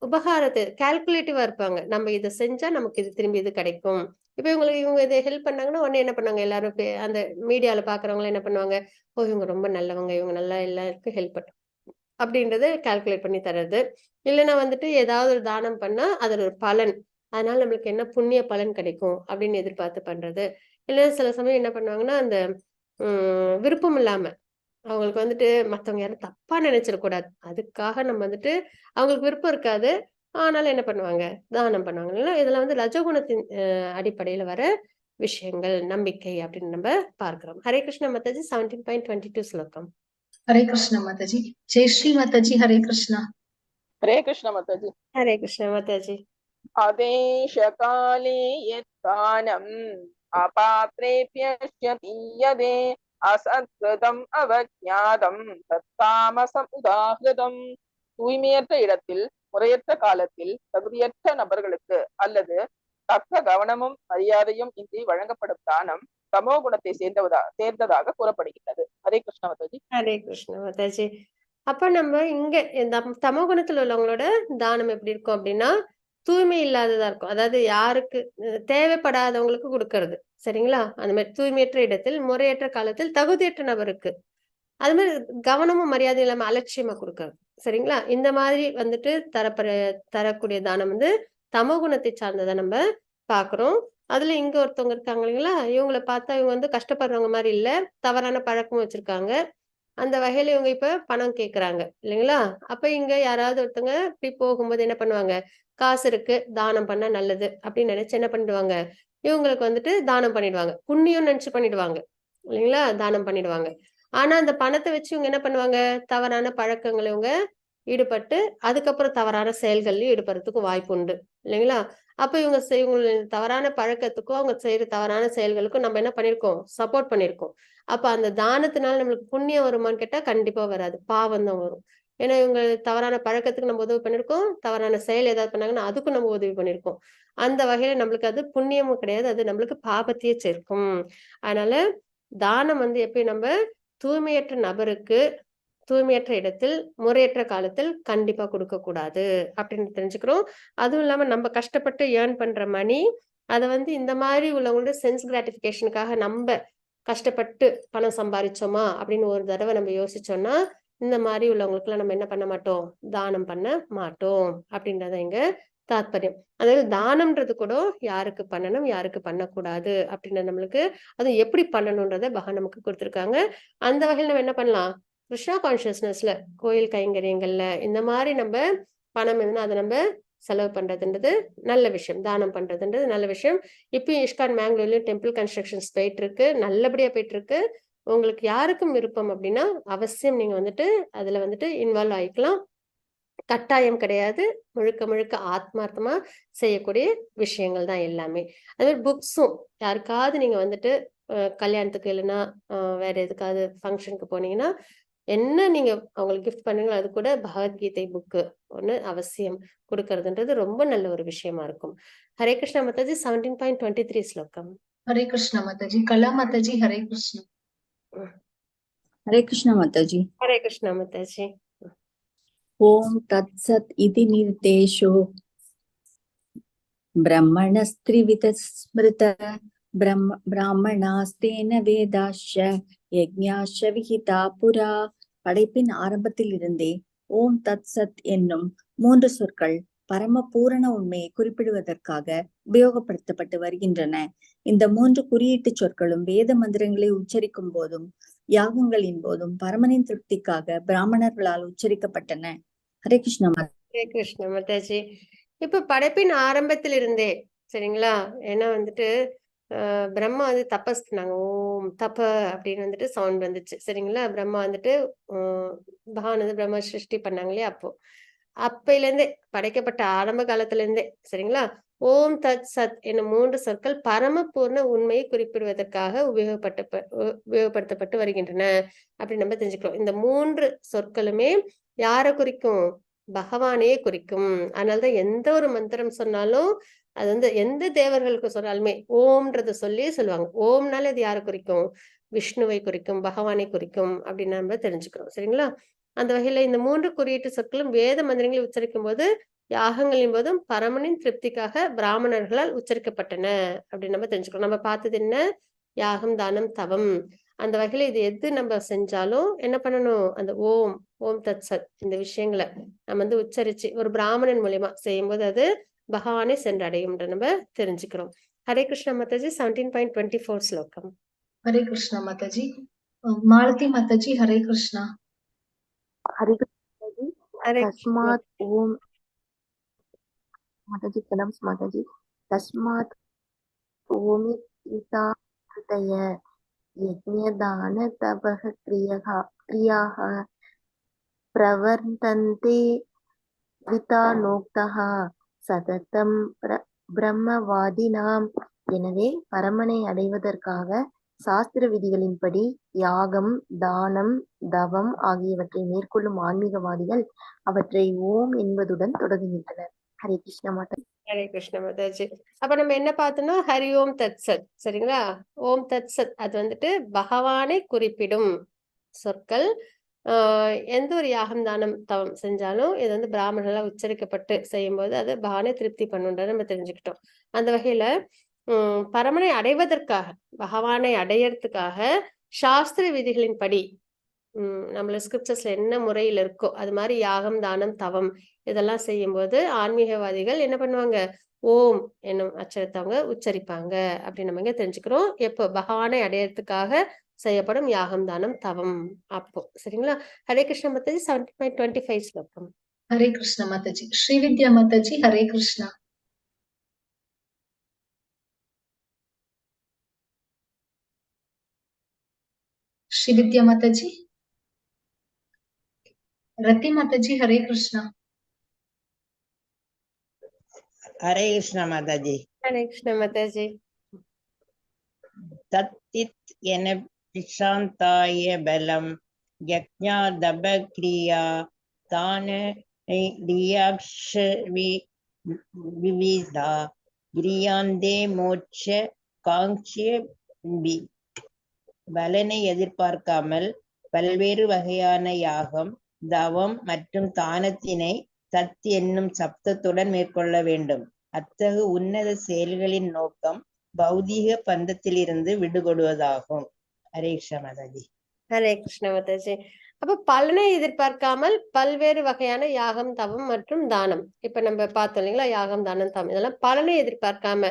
உபகாரத்தை கால்குலேட்டிவா இருப்பாங்க. நம்ம இதை செஞ்சா நமக்கு இது திரும்பி இது கிடைக்கும். இப்ப இவங்க இதை ஹெல்ப் பண்ணாங்கன்னா உடனே என்ன பண்ணாங்க, எல்லாரும் அந்த மீடியால பாக்குறவங்க என்ன பண்ணுவாங்க, ஓ இவங்க ரொம்ப நல்லவங்க, இவங்க நல்லா எல்லாருக்கும் ஹெல்ப் பண்ணும் அப்படின்றத கால்குலேட் பண்ணி தர்றது. இல்லைன்னா வந்துட்டு ஏதாவது ஒரு தானம் பண்ணா அதோட ஒரு பலன், அதனால நம்மளுக்கு என்ன புண்ணிய பலன் கிடைக்கும் அப்படின்னு எதிர்பார்த்து பண்றது. இல்ல சில சமயம் என்ன பண்ணுவாங்கன்னா, அந்த விருப்பம் இல்லாம அவங்களுக்கு வந்துட்டு மத்தவங்க யாரும் தப்பா நினைச்சிடக்கூடாது, அதுக்காக நம்ம வந்துட்டு அவங்களுக்கு விருப்பம் இருக்காது, ஆனாலும் என்ன பண்ணுவாங்க, தானம் பண்ணுவாங்க. இல்லைங்களா? இதெல்லாம் வந்து ரஜோகுணத்தின் அடிப்படையில வர விஷயங்கள், நம்பிக்கை அப்படின்னு நம்ம பார்க்கிறோம். ஹரே கிருஷ்ண மாதாஜி. 17.22 ஸ்லோகம். हरे कृष्ण माताजी। जय श्री माताजी। हरे कृष्णा। हरे कृष्ण माताजी। हरे कृष्ण माताजी। आदेश काले यत्तानम् अपात्रेभ्यश्च दीयते असत्कृतम् அவஜ்ஞாதம் தத்தாமசம் உதாகிருதம். தூய்மையற்ற இடத்தில் முறையற்ற காலத்தில் தகுதியற்ற நபர்களுக்கு அல்லது தக்க கவனமும் மரியாதையும் இன்றி வழங்கப்படும் தானம் தமோ குணத்தை சேர்ந்ததாக கூறப்படுகின்றது. ஹரே கிருஷ்ண மாதாஜி. ஹரே கிருஷ்ண மாதாஜி. அப்ப நம்ம இங்க இந்த தமோ குணத்துல உள்ளவங்களோட தானம் எப்படி இருக்கும் அப்படின்னா, தூய்மை இல்லாததா இருக்கும். அதாவது யாருக்கு தேவைப்படாதவங்களுக்கு கொடுக்கறது, சரிங்களா? அந்த மாதிரி தூய்மையற்ற இடத்தில் முறையற்ற காலத்தில் தகுதியற்ற நபருக்கு, அது மாதிரி கவனமும் மரியாதை இல்லாம அலட்சியமா கொடுக்கறது, சரிங்களா? இந்த மாதிரி வந்துட்டு தரக்கூடிய தானம் வந்து தமோ குணத்தை சார்ந்ததை நம்ம பாக்குறோம். அதுல இங்க ஒருத்தவங்க இருக்காங்க இல்லைங்களா, இவங்களை பார்த்தா இவங்க வந்து கஷ்டப்படுறவங்க மாதிரி இல்ல, தவறான பழக்கமும் வச்சிருக்காங்க. அந்த வகையில இவங்க இப்ப பணம் கேக்குறாங்க இல்லைங்களா? அப்ப இங்க யாராவது ஒருத்தவங்க இப்படி போகும்போது என்ன பண்ணுவாங்க, காசு இருக்கு தானம் பண்ணா நல்லது அப்படின்னு நினைச்சு என்ன பண்ணிடுவாங்க, இவங்களுக்கு வந்துட்டு தானம் பண்ணிடுவாங்க. புண்ணியம் நினைச்சு பண்ணிடுவாங்க இல்லைங்களா, தானம் பண்ணிடுவாங்க. ஆனா அந்த பணத்தை வச்சு இவங்க என்ன பண்ணுவாங்க, தவறான பழக்கங்களை இவங்க ஈடுபட்டு அதுக்கப்புறம் தவறான செயல்கள்லயும் ஈடுபடுறதுக்கு வாய்ப்பு உண்டு இல்லைங்களா? அப்ப இவங்க தவறான பழக்கத்துக்கும் அவங்க செய்யற தவறான செயல்களுக்கும் நம்ம என்ன பண்ணிருக்கோம், சப்போர்ட் பண்ணிருக்கோம். அப்ப அந்த தானத்தினால நம்மளுக்கு புண்ணியம் வருமான்னு கேட்டா கண்டிப்பா வராது, பாவம் தான் வரும். ஏன்னா இவங்க தவறான பழக்கத்துக்கு நம்ம உதவி பண்ணிருக்கோம், தவறான செயல் ஏதாவது பண்ணாங்கன்னா அதுக்கும் நம்ம உதவி பண்ணிருக்கோம். அந்த வகையில நம்மளுக்கு அது புண்ணியமும் கிடையாது, அது நம்மளுக்கு பாபத்தையே சேர்க்கும். அதனால தானம் வந்து எப்படி நம்ம தூய்மையற்ற நபருக்கு தூய்மையற்ற இடத்தில் முறையற்ற காலத்தில் கண்டிப்பா கொடுக்க கூடாது அப்படின்னு தெரிஞ்சுக்கிறோம். அதுவும் இல்லாம நம்ம கஷ்டப்பட்டு ஏர்ன் பண்ற மணி, அதை வந்து இந்த மாதிரி உள்ளவங்களோட சென்ஸ் கிராட்டிபிகேஷனுக்காக நம்ம கஷ்டப்பட்டு பணம் சம்பாதிச்சோமா அப்படின்னு ஒரு தடவை நம்ம யோசிச்சோம்னா, இந்த மாதிரி உள்ளவங்களுக்கு எல்லாம் நம்ம என்ன பண்ண மாட்டோம், தானம் பண்ண மாட்டோம் அப்படின்றத இங்க தாத்பரியம். அதாவது தானம்ன்றது கூட யாருக்கு பண்ணணும் யாருக்கு பண்ணக்கூடாது அப்படின்னு நம்மளுக்கு அது எப்படி பண்ணணும்ன்றத பகவான் நமக்கு கொடுத்திருக்காங்க. அந்த வகையில் நம்ம என்ன பண்ணலாம், கிருஷ்ணா கான்சியஸ்னஸ்ல கோயில் கைங்கரியங்கள்ல இந்த மாதிரி நம்ம பணம் இருந்தா அதை நம்ம செலவு பண்றதுன்றது நல்ல விஷயம், தானம் பண்றதுன்றது நல்ல விஷயம். இப்பயும் இஸ்கான் மேங்களூர்லயும் டெம்பிள் கன்ஸ்ட்ரக்ஷன்ஸ் போயிட்டு இருக்கு, நல்லபடியா போயிட்டு இருக்கு. உங்களுக்கு யாருக்கும் விருப்பம் அப்படின்னா அவசியம் நீங்க வந்துட்டு அதுல வந்துட்டு இன்வால்வ் ஆயிக்கலாம். கட்டாயம் கிடையாது, முழுக்க முழுக்க ஆத்மார்த்தமா செய்யக்கூடிய விஷயங்கள் தான் எல்லாமே. அதே மாதிரி புக்ஸும் யாருக்காவது நீங்க வந்துட்டு கல்யாணத்துக்கு இல்லைன்னா வேற எதுக்காவது ஃபங்க்ஷனுக்கு போனீங்கன்னா என்ன நீங்க அவங்களுக்கு கிஃப்ட் பண்ணுங்களோ அது கூட பகவத்கீதை புக்கு ஒண்ணு அவசியம் கொடுக்கறதுன்றது ரொம்ப நல்ல ஒரு விஷயமா இருக்கும். ஹரே கிருஷ்ணா மாதாஜி. 17.23 ஸ்லோகம். हरे कृष्ण माताजी। कला माताजी। हरे कृष्ण। हरे कृष्ण माताजी। हरे कृष्णा माताजी। ओम तत्सत् इति निर्देशो ब्रह्मणस्त्रिविध स्मृत ब्राह्मणास्तेन वेदाश्च யஜ்ஞாஸ்ச விஹிதா புரா. படைப்பின் ஆரம்பத்தில் இருந்தே ஓம் தத் சத் என்னும் 3 சொற்கள் பரம பூரண உண்மையை குறிப்பிடுவதற்காக உபயோகப்படுத்தப்பட்டு வருகின்றன. இந்த 3 குறியீட்டு சொற்களும் வேத மந்திரங்களை உச்சரிக்கும் போதும் யாகங்களின் போதும் பரமனின் திருப்திக்காக பிராமணர்களால் உச்சரிக்கப்பட்டன. ஹரே கிருஷ்ண ஹரே கிருஷ்ண மாதாஜி. இப்ப படைப்பின் ஆரம்பத்தில் இருந்தே சரிங்களா, ஏன்னா வந்துட்டு பிரம்மா வந்து தபஸ் பண்ணாங்க. ஓம் தப அப்படின்னு வந்துட்டு சவுண்ட் வந்துச்சு. சரிங்களா? பிரம்மா வந்துட்டு பகவான் வந்து பிரம்ம சிருஷ்டி பண்ணாங்க இல்லையா? அப்பையில இருந்தே படைக்கப்பட்ட ஆரம்ப காலத்துல இருந்தே சரிங்களா? ஓம் தத் சத் என்னும் 3 சொற்கள் பரமபூர்ண உண்மையை குறிப்பிடுவதற்காக உபயோகப்படுத்தப்பட்டு வருகின்றன அப்படின்னு நம்ம தெரிஞ்சுக்கிறோம். இந்த 3 சொற்களுமே யாரை குறிக்கும்? பகவானையே குறிக்கும். அதனாலதான் எந்த ஒரு மந்திரம் சொன்னாலும் அது வந்து எந்த தேவர்களுக்கு சொன்னாலுமே ஓம்ன்றத சொல்லி சொல்லுவாங்க. ஓம்னால இது யாரை குறிக்கும்? விஷ்ணுவை குறிக்கும், பகவானை குறிக்கும் அப்படின்னு நம்ம தெரிஞ்சுக்கிறோம். சரிங்களா? அந்த வகையில இந்த 3 குறியீட்டு சொற்களும் வேத மந்திரங்களை உச்சரிக்கும் போது யாகங்களின் போதும் பரமனின் திருப்திக்காக பிராமணர்களால் உச்சரிக்கப்பட்டன அப்படின்னு நம்ம தெரிஞ்சுக்கிறோம். நம்ம பார்த்தது என்ன? யாகம், தானம், தவம். அந்த வகையில இது எது நம்ம செஞ்சாலும் என்ன பண்ணணும்? அந்த ஓம் ஓம் தத் சத் இந்த விஷயங்களை நம்ம வந்து உச்சரிச்சு ஒரு பிராமணன் மூலியமா செய்யும்போது அது பகவானை சென்றடையும் நம்ம தெரிஞ்சுக்கிறோம். ஹரே கிருஷ்ணா மாதாஜி. 17.24 ஸ்லோகம். हरे कृष्णा माताजी। मालती माताजी हरे कृष्णा। हरे कृष्णा जी। हरे तस्मात् ओम माताजी प्रणाम माताजी। तस्मात् ओमिता हृदय यज्ञदान तपः क्रियाः प्रवर्तन्ते वितानोक्तः சததம் பிரம்மவாதினாம். எனவே பரமனை அடைவதற்காக சாஸ்திர விதிகளின்படி யாகம், தானம், தவம் ஆகியவற்றை மேற்கொள்ளும் ஆன்மீகவாதிகள் அவற்றை ஓம் என்பதுடன் தொடங்குகின்றனர். ஹரே கிருஷ்ண மாதா. ஹரே கிருஷ்ண மாதாஜி. அப்ப நம்ம என்ன பார்த்தோம்னா ஹரி ஓம் தத் சத். சரிங்களா? ஓம் தத் சத் அது வந்துட்டு பகவானை குறிப்பிடும் சொற்கள். எந்த ஒரு யாகம், தானம், தவம் செஞ்சாலும் இது வந்து பிராமணர்களால் உச்சரிக்கப்பட்டு செய்யும்போது அது பகவானை திருப்தி பண்ணுன்றதை நம்ம தெரிஞ்சுக்கிட்டோம். அந்த வகையில பரமனை அடைவதற்காக பகவானை அடையறதுக்காக சாஸ்திர விதிகளின் படி நம்மள ஸ்கிரிப்சர்ஸ்ல என்ன முறையில் இருக்கோ அது மாதிரி யாகம், தானம், தவம் இதெல்லாம் செய்யும்போது ஆன்மீகவாதிகள் என்ன பண்ணுவாங்க? ஓம் என்னும் அச்சரத்தை அவங்க உச்சரிப்பாங்க அப்படின்னு நம்ம இங்க தெரிஞ்சுக்கிறோம். எப்போ? பகவானை அடையறதுக்காக செய்யப்படும் யாகம், தானம், தவம் அப்போ. சரிங்களா? ஹரே கிருஷ்ண மாதாஜி. 17.25 ஸ்லோகம். हरे कृष्ण माताजी। श्रीविद्या माताजी हरे कृष्णा। श्रीविद्या माताजी। रति माताजी हरे कृष्णा। हरे कृष्ण माताजी। ஹரே கிருஷ்ண மாதாஜி. தத்தித் என பிரசாந்தாய பலம் யக்ஞாதப கிரியா தான விவிதா கிரியாந்தே மோட்ச காங்க்ஷ்ய பலனை எதிர்பார்க்காமல் பல்வேறு வகையான யாகம், தவம் மற்றும் தானத்தினை தத் என்னும் சப்தத்துடன் மேற்கொள்ள வேண்டும். அத்தகு உன்னத செயல்களின் நோக்கம் பௌதீக பந்தத்திலிருந்து விடுபடுவதாகும். ஹரே கிருஷ்ண மாதாஜி. ஹரே கிருஷ்ண மாதாஜி. அப்ப பலனை எதிர்பார்க்காமல் பல்வேறு வகையான யாகம், தவம் மற்றும் தானம். இப்ப நம்ம பார்த்தோம் இல்லைங்களா? யாகம், தானம், தவம் இதெல்லாம் பலனை எதிர்பார்க்காம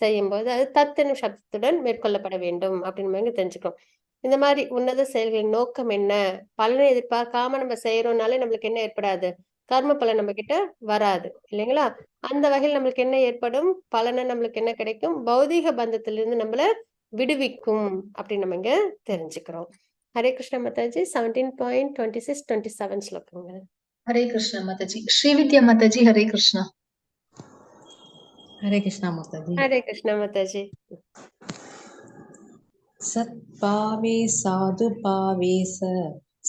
செய்யும்போது அது தத்தெனும் சப்தத்துடன் மேற்கொள்ளப்பட வேண்டும் அப்படின்னு தெரிஞ்சுக்கிறோம். இந்த மாதிரி உன்னத செயல்களின் நோக்கம் என்ன? பலனை எதிர்பார்க்காம நம்ம செய்யறோம்னாலே நம்மளுக்கு என்ன ஏற்படாது? கர்ம பலன் நம்ம கிட்ட வராது இல்லைங்களா? அந்த வகையில் நம்மளுக்கு என்ன ஏற்படும்? பலனை நம்மளுக்கு என்ன கிடைக்கும்? பௌதீக பந்தத்திலிருந்து நம்மள விடுவிக்கும் அப்படின்னு நம்ம இங்க தெரிஞ்சுக்கிறோம். ஹரே கிருஷ்ண மாதாஜி. 17.26-27 ஸ்லோகங்கள். हरे कृष्ण माताजी। श्रीविद्या माताजी हरे कृष्णा। हरे कृष्णा माताजी। ஹரே கிருஷ்ண மாதாஜி. सत्भावे साधुभावे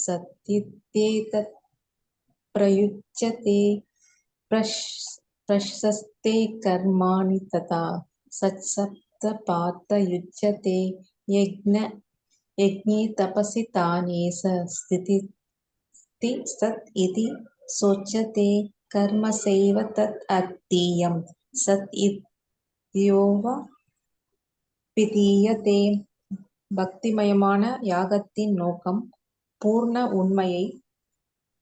सत्तित्येतत् प्रयुज्यते प्रशस्ते कर्माणि तथा सत्सप्तपातयुज्यते यज्ञे तपसि तानेस स्थिति सत् इति सोच्यते कर्मसैव तत् अतीयं सत् इत्योव விதீயதே. பக்திமயமான யாகத்தின் நோக்கம் பூர்ண உண்மையை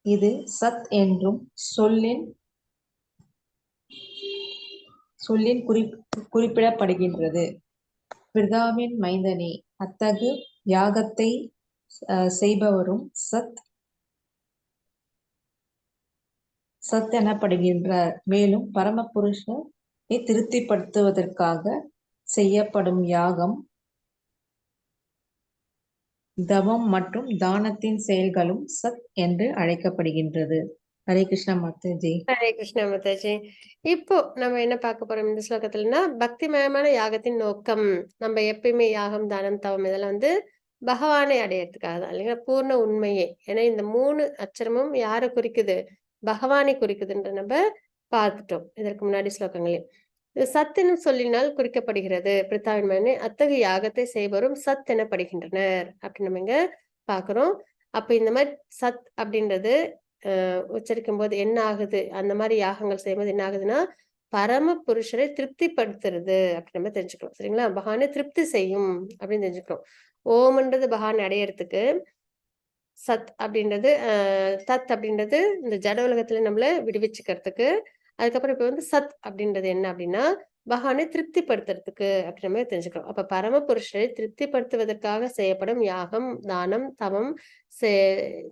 இது சத் என்றும் சொல்லின் குறிப்பிடப்படுகின்றது. பிதாவின் மைந்தனே, அத்தகு யாகத்தை செய்பவரும் சத் எனப்படுகின்றார். மேலும் பரமபுருஷனை திருப்திப்படுத்துவதற்காக செய்யப்படும் யாகம், தவம் மற்றும் தானத்தின் செயல்களும் சத் என்று அழைக்கப்படுகின்றது. ஹரே கிருஷ்ணா மாதாஜி. ஹரே கிருஷ்ணா மாதாஜி. இப்போ நம்ம என்ன பார்க்க போறோம் இந்த ஸ்லோகத்துலன்னா, பக்திமயமான யாகத்தின் நோக்கம். நம்ம எப்பயுமே யாகம், தானம், தவம் இதெல்லாம் பகவானை அடையறதுக்காக தான் இல்லைங்களா? பூர்ண உண்மையே. ஏன்னா இந்த 3 அச்சரமும் யாரை குறிக்குது? பகவானை குறிக்குதுன்ற நம்ம பார்த்துட்டோம் இதற்கு முன்னாடி ஸ்லோகங்களே. இது சத் என்னும் சொல்லினால் குறிக்கப்படுகிறது. பிரித்தாவின் மகனே, அத்தகைய யாகத்தை செய்பவரும் சத் எனப்படுகின்றனர் அப்படின்னு நம்ம இங்க பாக்குறோம். அப்ப இந்த மாதிரி சத் அப்படின்றது உச்சரிக்கும் போது என்ன ஆகுது? அந்த மாதிரி யாகங்கள் செய்யும்போது என்ன ஆகுதுன்னா, பரம புருஷரை திருப்திப்படுத்துறது அப்படின்னு நம்ம தெரிஞ்சுக்கிறோம். சரிங்களா? பகவானை திருப்தி செய்யும் அப்படின்னு தெரிஞ்சுக்கிறோம். ஓம்ன்றது பகவான் அடையறதுக்கு, சத் அப்படின்றது தத் அப்படின்றது இந்த ஜட உலகத்துல நம்மள விடுவிச்சுக்கிறதுக்கு, அதுக்கப்புறம் இப்ப சத் அப்படின்றது என்ன அப்படின்னா பகவானை திருப்திப்படுத்துறதுக்கு அப்படி நம்ம தெரிஞ்சுக்கிறோம். அப்ப பரம புருஷரை திருப்திப்படுத்துவதற்காக செய்யப்படும் யாகம், தானம், தவம்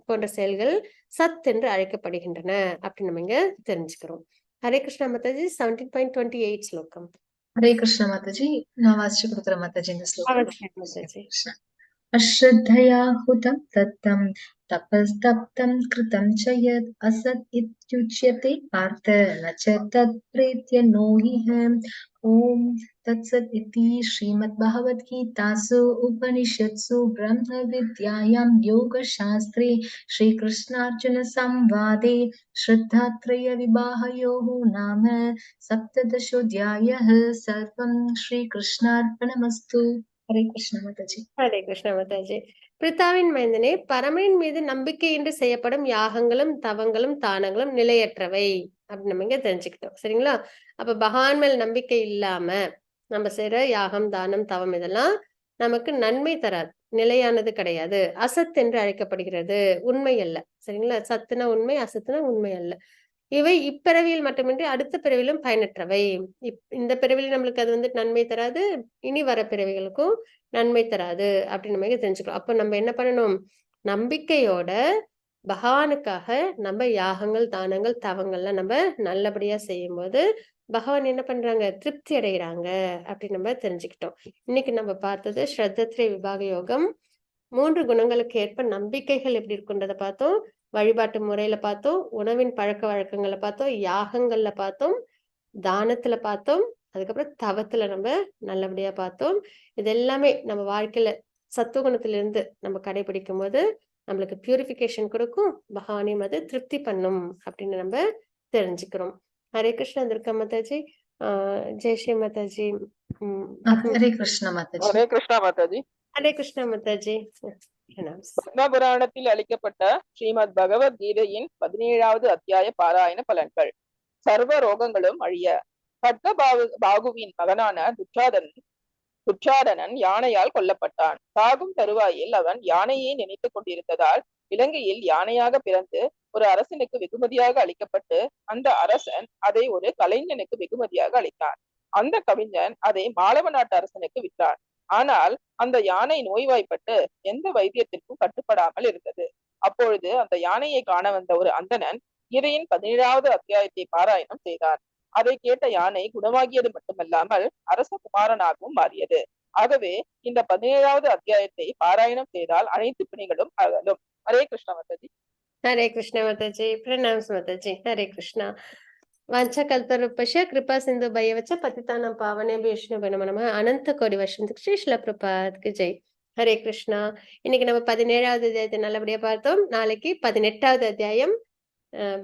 போன்ற செயல்கள் சத் என்று அழைக்கப்படுகின்றன அப்படின்னு நம்ம இங்க தெரிஞ்சுக்கிறோம். ஹரே கிருஷ்ணா மாதாஜி. 17.28 ஸ்லோகம். ஹரே கிருஷ்ணா மாதாஜி. நான் வாசிச்சு கொடுக்குறேன் மாதாஜி இந்த ஸ்லோகம். மாதாஜி. अश्रद्धया हुतं दत्तं तपस्तप्तं कृतं च यत् असत् इत्युच्यते पार्थ न च तत् प्रेत्य नो हि ॐ तत्सत् इति श्रीमद्भगवद्गीतासु उपनिषत्सु ब्रह्मविद्यायां योगशास्त्रे श्रीकृष्णार्जुनसंवादे श्रद्धात्रयविवाहयोः नाम 17ोऽध्यायः। सर्वं श्रीकृष्णार्पणमस्तु. ஹரே கிருஷ்ணா மாதாஜி. ஹரே கிருஷ்ணா மாதாஜி. பிரித்தாவின் மைந்தனே, பரமனின் மீது நம்பிக்கையின்றி செய்யப்படும் யாகங்களும் தவங்களும் தானங்களும் நிலையற்றவை அப்படின்னு நம்ம இங்க தெரிஞ்சுக்கிட்டோம். சரிங்களா? அப்ப பகவான் மேல் நம்பிக்கை இல்லாம நம்ம செய்யற யாகம், தானம், தவம் இதெல்லாம் நமக்கு நன்மை தராது, நிலையானது கிடையாது, அசத் என்று அழைக்கப்படுகிறது, உண்மை அல்ல. சரிங்களா? சத்துனா உண்மை, அசத்துனா உண்மை அல்ல. இவை இப்பிறவியில் மட்டுமின்றி அடுத்த பிறவிலும் பயனற்றவை. இந்த பிறவியில் நம்மளுக்கு அது நன்மை தராது, இனி வர பிறவிகளுக்கும் நன்மை தராது அப்படின்னு நம்ம தெரிஞ்சுக்கலாம். அப்ப நம்ம என்ன பண்ணணும்? நம்பிக்கையோட பகவானுக்காக நம்ம யாகங்கள், தானங்கள், தவங்கள்லாம் நம்ம நல்லபடியா செய்யும் போது பகவான் என்ன பண்றாங்க? திருப்தி அடைகிறாங்க அப்படின்னு நம்ம தெரிஞ்சுக்கிட்டோம். இன்னைக்கு நம்ம பார்த்தது ஸ்ரத்தத்ரே விபாக யோகம். 3 குணங்களுக்கு ஏற்ப நம்பிக்கைகள் எப்படி இருக்குன்றத பார்த்தோம், வழிபாட்டு முறையில பார்த்தோம், உணவின் பழக்க வழக்கங்களை பார்த்தோம், யாகங்கள்ல பார்த்தோம், தானத்துல பார்த்தோம், அதுக்கப்புறம் தவத்துல நம்ம நல்லபடியா பார்த்தோம். இது எல்லாமே நம்ம வாழ்க்கையில சத்துவகுணத்திலிருந்து நம்ம கடைபிடிக்கும் போது நம்மளுக்கு பியூரிஃபிகேஷன் கொடுக்கும், பகவானையும் அது திருப்தி பண்ணும் அப்படின்னு நம்ம தெரிஞ்சுக்கிறோம். ஹரே கிருஷ்ணா துர்கா மாதாஜி. ஜெய் ஸ்ரீ மாதாஜி. ஹரே கிருஷ்ணா மாதாஜி. ஹரே கிருஷ்ணா மாதாஜி. ஹரே கிருஷ்ணா மாதாஜி. பத்ம புராணத்தில் அளிக்கப்பட்ட ஸ்ரீமத் பகவத்கீதையின் 17வது அத்தியாய பாராயண பலன்கள். சர்வ ரோகங்களும் அழிய. பத்ம பாகுவின் மகனான துச்சாதனன் யானையால் கொல்லப்பட்டான். சாகும் தருவாயில் அவன் யானையை நினைத்துக் கொண்டிருந்ததால் இலங்கையில் யானையாக பிறந்து ஒரு அரசனுக்கு வெகுமதியாக அளிக்கப்பட்டு அந்த அரசன் அதை ஒரு கலைஞனுக்கு வெகுமதியாக அளித்தான். அந்த கவிஞன் அதை மாலவ நாட்டு அரசனுக்கு விற்றான். ஆனால் அந்த யானை நோய்வாய்ப்பட்டு எந்த வைத்தியத்திற்கும் கட்டுப்படாமல் இருந்தது. அப்பொழுது அந்த யானையை காண வந்த ஒரு அந்தணன் கீதையின் 17வது அத்தியாயத்தை பாராயணம் செய்தார். அதை கேட்ட யானை குணமாகியது மட்டுமல்லாமல் அரச குமாரனாகவும் மாறியது. ஆகவே இந்த 17வது அத்தியாயத்தை பாராயணம் செய்தால் அனைத்து பிணிகளும் அகலும். ஹரே கிருஷ்ண மாதாஜி. ஹரே கிருஷ்ண மாதாஜி. பிரணாம்ஸ் மாதாஜி. ஹரே கிருஷ்ணா. வாஞ்சகல்பரூபஸ்ய கிருபா சிந்து பயவச்ச பதிதானம் பாவனேபியோ வைஷ்ணவோ நமः. அனந்த கோடி வருஷத்துக்கு ஸ்ரீ ஸ்ரீல பிரபாத்க்கு ஜெய். ஹரே கிருஷ்ணா. இன்னைக்கு நம்ம 17வது அத்தியாயத்தை நல்லபடியா பார்த்தோம். நாளைக்கு 18வது அத்தியாயம்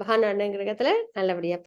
பகவான் அனுகிரகத்துல நல்லபடியா